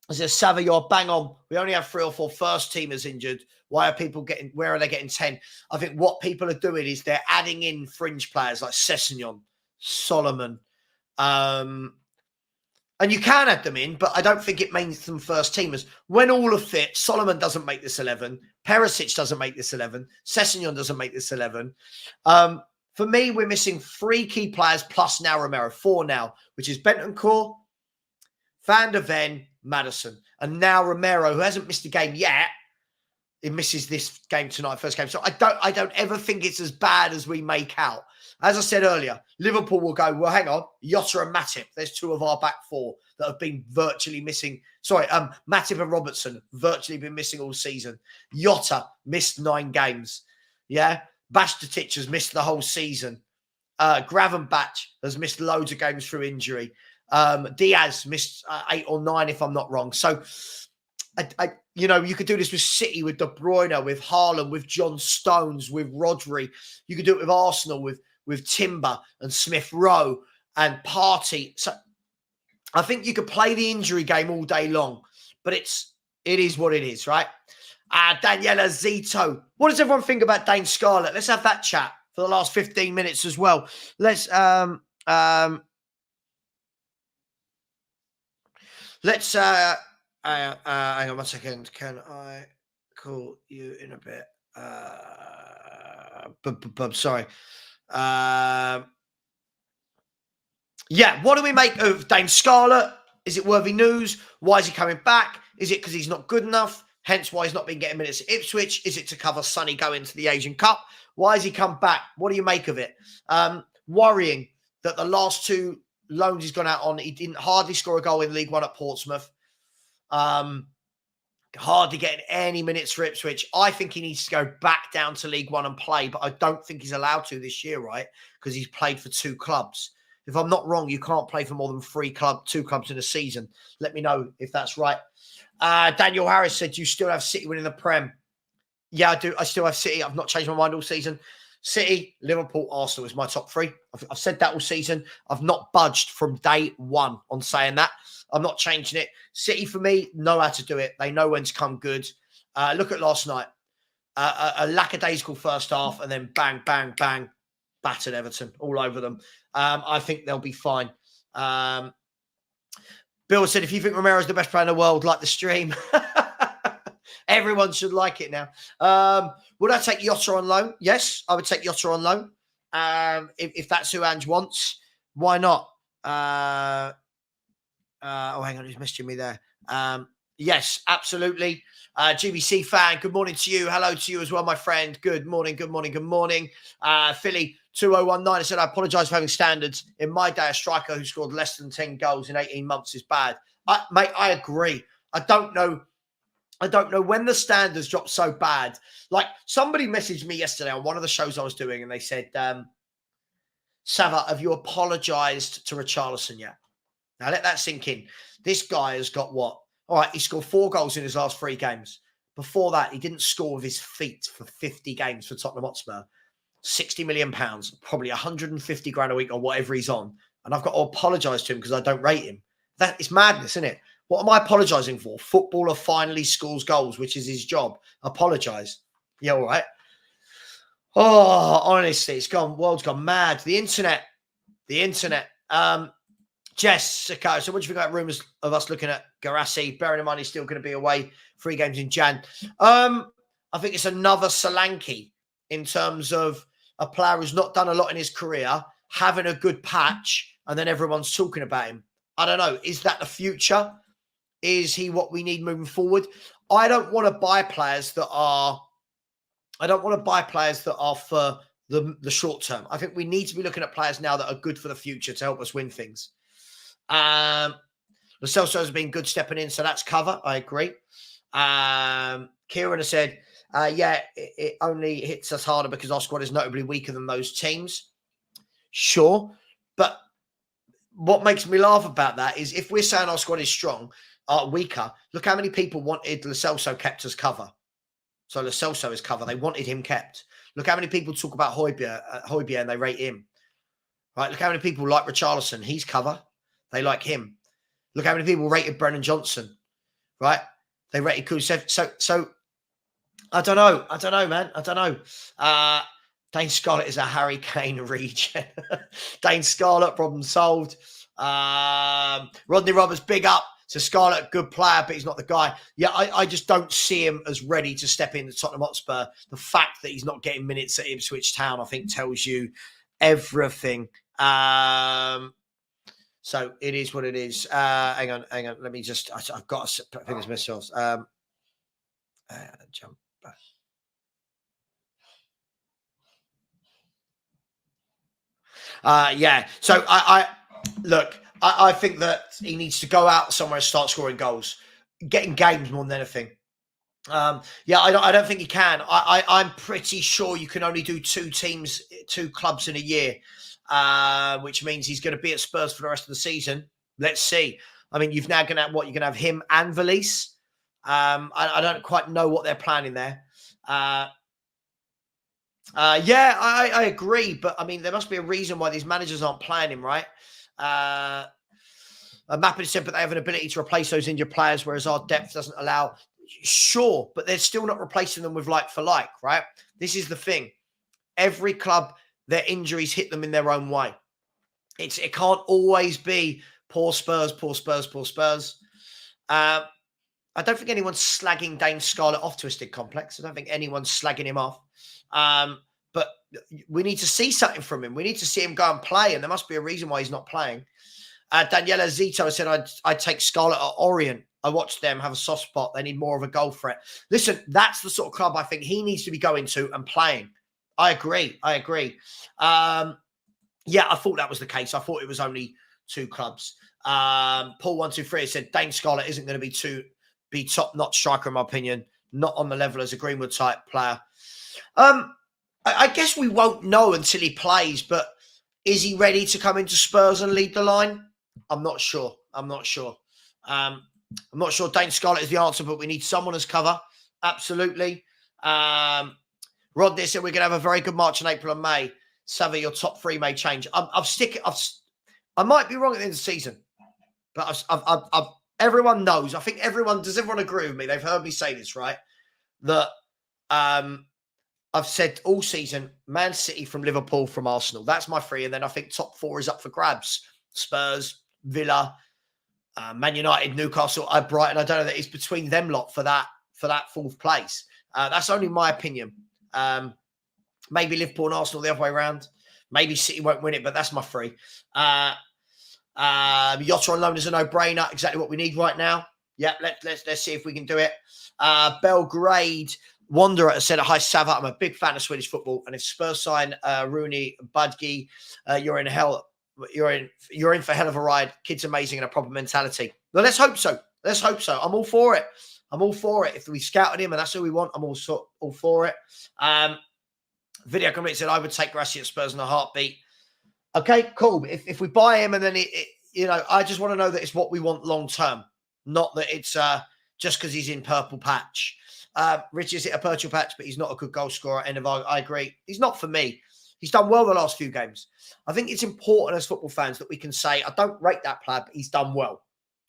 I said, Savva, you're bang on. We only have 3 or 4 first teamers injured. Where are they getting 10? I think what people are doing is they're adding in fringe players like Sessegnon, Solomon. And you can add them in, but I don't think it makes them first teamers. When all are fit, Solomon doesn't make this 11. Perisic doesn't make this 11. Sessegnon doesn't make this 11. For me, we're missing 3 key players plus now Romero. 4 now, which is Bentancur, Van der Ven, Maddison. And now Romero, who hasn't missed a game yet, he misses this game tonight, first game. So I don't ever think it's as bad as we make out. As I said earlier, Liverpool will go, well, hang on, Jota and Matip. There's 2 of our back 4 that have been virtually missing. Sorry, Matip and Robertson virtually been missing all season. Jota missed 9 games. Yeah. Bajcetic has missed the whole season. Gravenbach has missed loads of games through injury. Diaz missed 8 or 9, if I'm not wrong. So, you could do this with City, with De Bruyne, with Haaland, with John Stones, with Rodri. You could do it with Arsenal, with Timber and Smith Rowe and Partey. So I think you could play the injury game all day long, but it is what it is, right? Daniela Zito. What does everyone think about Dane Scarlett? Let's have that chat for the last 15 minutes as well. Let's hang on 1 second. Can I call you in a bit? Sorry. Yeah, what do we make of Dane Scarlett? Is it worthy news? Why is he coming back? Is it because he's not good enough? Hence why he's not been getting minutes at Ipswich? Is it to cover Sonny going to the Asian Cup? Why has he come back? What do you make of it? Worrying that the last 2 loans he's gone out on, he didn't hardly score a goal in League One at Portsmouth. Hardly getting any minutes for Ipswich. I think he needs to go back down to League One and play, but I don't think he's allowed to this year, right? Because he's played for 2 clubs. If I'm not wrong, you can't play for more than 2 clubs in a season. Let me know if that's right. Daniel Harris said, you still have City winning the Prem. Yeah, I do. I still have City. I've not changed my mind all season. City, Liverpool, Arsenal is my top 3. I've said that all season. I've not budged from day 1 on saying that. I'm not changing it. City, for me, know how to do it. They know when to come good. Look at last night. A lackadaisical first half and then bang, bang, bang, battered Everton all over them. I think they'll be fine. Bill said, if you think Romero's the best player in the world, like the stream. Everyone should like it now. Would I take Jota on loan? Yes, I would take Jota on loan. If that's who Ange wants, why not? Oh, hang on, he's messaging me there. Yes, absolutely. GBC fan, good morning to you. Hello to you as well, my friend. Good morning, good morning, good morning. Philly 2019, I said, I apologise for having standards. In my day, a striker who scored less than 10 goals in 18 months is bad. Mate, I agree. I don't know when the standards drop so bad. Like, somebody messaged me yesterday on one of the shows I was doing, and they said, Savva, have you apologised to Richarlison yet? Now, let that sink in. This guy has got what? All right, he scored 4 goals in his last 3 games. Before that, he didn't score with his feet for 50 games for Tottenham Hotspur. £60 million, probably 150 grand a week or whatever he's on. And I've got to apologise to him because I don't rate him. That is madness, isn't it? What am I apologising for? Footballer finally scores goals, which is his job. Apologise. Yeah, all right. Oh, honestly, world's gone mad. The internet. Jessica, so what do you think about rumours of us looking at Garassi? Bearing in mind he's still going to be away 3 games in Jan. I think it's another Solanke in terms of a player who's not done a lot in his career, having a good patch, and then everyone's talking about him. I don't know. Is that the future? Is he what we need moving forward? I don't want to buy players that are for the short term. I think we need to be looking at players now that are good for the future to help us win things. Lo Celso has been good stepping in, so that's cover. I agree. Kieran has said, it only hits us harder because our squad is notably weaker than those teams. Sure. But what makes me laugh about that is if we're saying our squad is strong, weaker, look how many people wanted Lo Celso kept as cover. So Lo Celso is cover. They wanted him kept. Look how many people talk about Højbjerg and they rate him. Right? Look how many people like Richarlison. He's cover. They like him. Look how many people rated Brennan Johnson. right? They rated Kulusevski. So I don't know. Man. I don't know. Dane Scarlett is a Harry Kane regen. Dane Scarlett, problem solved. Rodney Roberts, big up. So Scarlett, good player, but he's not the guy. Yeah, I just don't see him as ready to step into Tottenham Hotspur. The fact that he's not getting minutes at Ipswich Town, I think, tells you everything. So it is what it is. Hang on. Let me just, I've got to put fingers myself. Jump back. Yeah. So I look, I think that he needs to go out somewhere and start scoring goals, getting games more than anything. Yeah, I don't think he can. I'm pretty sure you can only do two clubs in a year, which means he's going to be at Spurs for the rest of the season. Let's see. I mean, you've now going to have what? You're going to have him and Valise. I don't quite know what they're planning there. Yeah, I agree, but I mean, there must be a reason why these managers aren't playing him, right? Mappin said, but they have an ability to replace those injured players, whereas our depth doesn't allow. Sure, but they're still not replacing them with like for like, right? This is the thing. Every club, their injuries hit them in their own way. It can't always be poor Spurs. I don't think anyone's slagging Dane Scarlett off Twisted Complex. I don't think anyone's slagging him off. But we need to see something from him. We need to see him go and play, and there must be a reason why he's not playing. Daniela Zito said, I'd take Scarlett at Orient. I watched them have a soft spot. They need more of a goal threat. Listen, that's the sort of club I think he needs to be going to and playing. I agree. Yeah, I thought that was the case. I thought it was only two clubs. Paul123 said, Dane Scarlett isn't going to be top-notch striker, in my opinion. Not on the level as a Greenwood-type player. I guess we won't know until he plays, but is he ready to come into Spurs and lead the line? I'm not sure. I'm not sure Dane Scarlett is the answer, but we need someone as cover. Absolutely. Rodney said we're going to have a very good March and April and May. Savva, your top three may change. I might be wrong at the end of the season, but everyone knows. I think does everyone agree with me? They've heard me say this, right? That I've said all season, Man City from Liverpool from Arsenal. That's my three. And then I think top four is up for grabs. Spurs, Villa, Man United, Newcastle, Brighton. I don't know that it's between them lot for that fourth place. That's only my opinion. Maybe Liverpool and Arsenal the other way around. Maybe City won't win it, but that's my three. Yotta on loan is a no-brainer. Exactly what we need right now. Yeah, let's see if we can do it. Belgrade Wanderer said, hi, Savva. I'm a big fan of Swedish football, and if Spurs sign Rooney, Budgie, you're in hell. You're in for hell of a ride. Kid's amazing and a proper mentality. Well, let's hope so. I'm all for it. If we scouted him and that's who we want, I'm all for it. Video comment said, I would take Grassi at Spurs in a heartbeat. Okay, cool. If we buy him and then I just want to know that it's what we want long term, not that it's just because he's in purple patch. Rich is a purple patch, but he's not a good goal scorer. I agree. He's not for me. He's done well the last few games. I think it's important as football fans that we can say, I don't rate that player, but he's done well.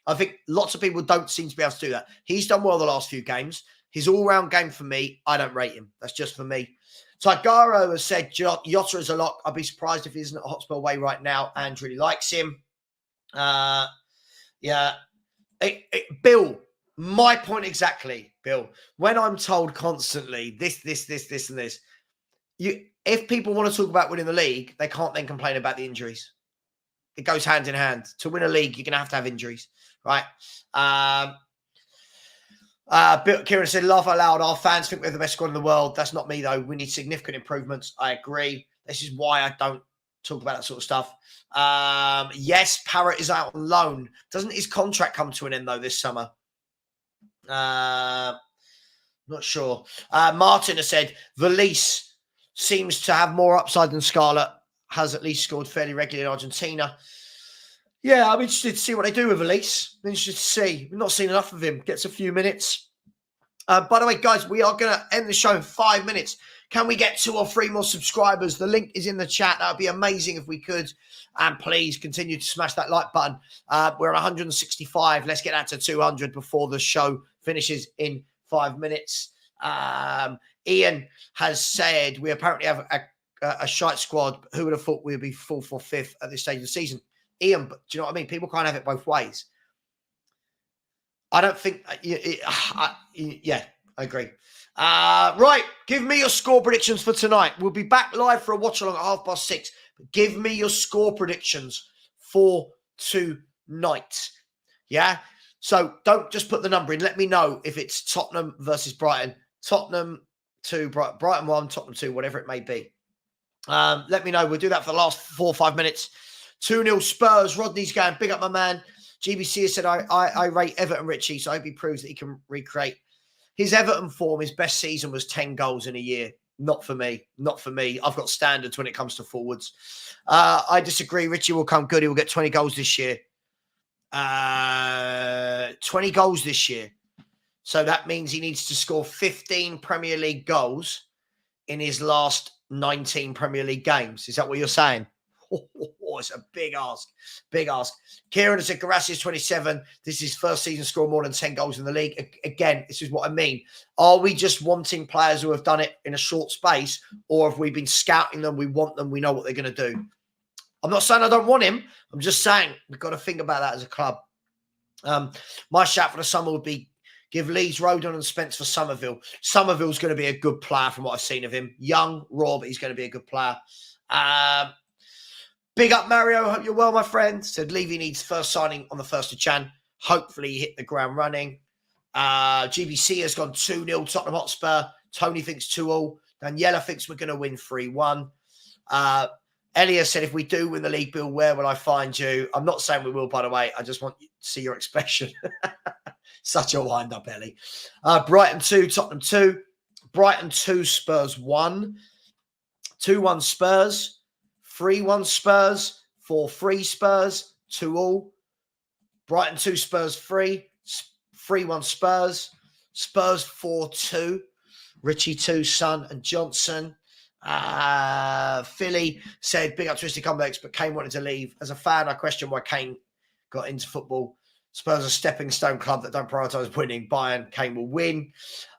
I think lots of people don't seem to be able to do that. He's done well the last few games. His all-round game for me, I don't rate him. That's just for me. Tigaro has said Yotta is a lock. I'd be surprised if he isn't at Hotspur Way right now. And really likes him. Yeah. Bill, my point exactly, Bill. When I'm told constantly this, and this, if people want to talk about winning the league, they can't then complain about the injuries. It goes hand in hand. To win a league, you're going to have injuries, right? Kieran said, laugh out loud. Our fans think we're the best squad in the world. That's not me, though. We need significant improvements. I agree. This is why I don't talk about that sort of stuff. Yes, Parrott is out on loan. Doesn't his contract come to an end, though, this summer? Not sure. Martin has said, Valise seems to have more upside than Scarlett. Has at least scored fairly regularly in Argentina. Yeah, I'm interested to see what they do with Valise. I'm interested to see. We've not seen enough of him. Gets a few minutes. By the way, guys, we are going to end the show in 5 minutes. Can we get 2 or 3 more subscribers? The link is in the chat. That would be amazing if we could. And please continue to smash that like button. We're at 165. Let's get that to 200 before the show finishes in 5 minutes. Ian has said we apparently have a shite squad. Who would have thought we'd be 4th or 5th at this stage of the season? Ian, but do you know what I mean? People can't have it both ways. I don't think... yeah, I agree. Right, give me your score predictions for tonight. We'll be back live for a watch-along at 6:30. But give me your score predictions for tonight. Yeah? So don't just put the number in. Let me know if it's Tottenham versus Brighton. Tottenham 2, Brighton 1, Tottenham 2, whatever it may be. Let me know. We'll do that for the last 4 or 5 minutes. 2-0 Spurs. Rodney's going, big up my man. GBC has said, I rate Everton Richie, so I hope he proves that he can recreate his Everton form. His best season was 10 goals in a year. Not for me. Not for me. I've got standards when it comes to forwards. I disagree. Richie will come good. He will get 20 goals this year. 20 goals this year. So that means he needs to score 15 Premier League goals in his last 19 Premier League games. Is that what you're saying? It's a big ask. Big ask. Kieran has said, Garassi is 27. This is his first season score more than 10 goals in the league. Again, this is what I mean. Are we just wanting players who have done it in a short space, or have we been scouting them? We want them. We know what they're going to do. I'm not saying I don't want him. I'm just saying we've got to think about that as a club. My shout for the summer would be give Leeds Rodon and Spence for Somerville. Somerville's going to be a good player from what I've seen of him. Young, raw, but he's going to be a good player. Big up, Mario. Hope you're well, my friend. Said Levy needs first signing on the 1st of Jan. Hopefully he hit the ground running. GBC has gone 2-0 Tottenham Hotspur. Tony thinks 2-2. Daniela thinks we're going to win 3-1. Elias said, if we do win the league, Bill, where will I find you? I'm not saying we will, by the way. I just want you to see your expression. Such a wind-up, Ellie. Brighton 2, Tottenham 2. Brighton 2, Spurs 1. 2-1 Spurs. 3-1 Spurs, 4-3 Spurs, 2-2. Brighton 2, Spurs 3, 3-1 Spurs, Spurs 4-2. Richie 2, Son and Johnson. Philly said, big up Twisted Comebacks, but Kane wanted to leave. As a fan, I question why Kane got into football. Spurs are a stepping stone club that don't prioritise winning. Bayern, Kane will win.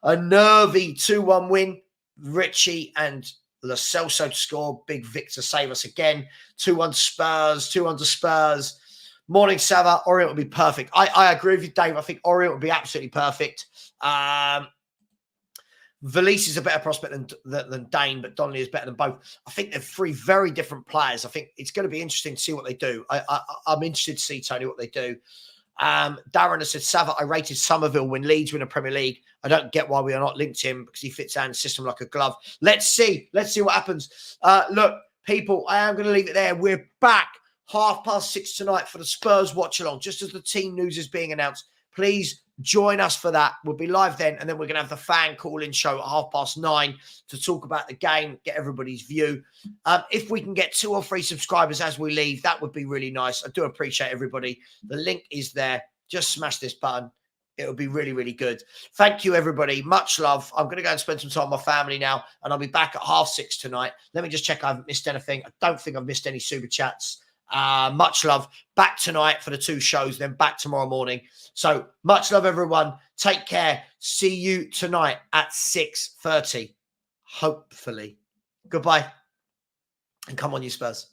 A nervy 2-1 win. Richie and Lo Celso to score. Big Victor save us again. 2-1 Spurs. 2-1 to Spurs. Morning, Savva. Orient will be perfect. I agree with you, Dave. I think Orient will be absolutely perfect. Valise is a better prospect than Dane, but Donnelly is better than both. I think they're 3 very different players. I think it's going to be interesting to see what they do. I'm interested to see, Tony, what they do. Darren has said, Savva, I rated Somerville when Leeds win a Premier League. I don't get why we are not linked to him because he fits our system like a glove. Let's see. Let's see what happens. Look, people, I am going to leave it there. We're back 6:30 tonight for the Spurs watch-along, just as the team news is being announced. Please join us for that. We'll be live then, and then we're going to have the fan call-in show at 9:30 to talk about the game, get everybody's view. If we can get 2 or 3 subscribers as we leave, that would be really nice. I do appreciate everybody. The link is there. Just smash this button. It'll be really, really good. Thank you, everybody. Much love. I'm going to go and spend some time with my family now, and I'll be back at 6:30 tonight. Let me just check I haven't missed anything. I don't think I've missed any super chats. Much love. Back tonight for the 2 shows, then back tomorrow morning. So much love, everyone. Take care. See you tonight at 6:30. Hopefully. Goodbye. And come on, you Spurs.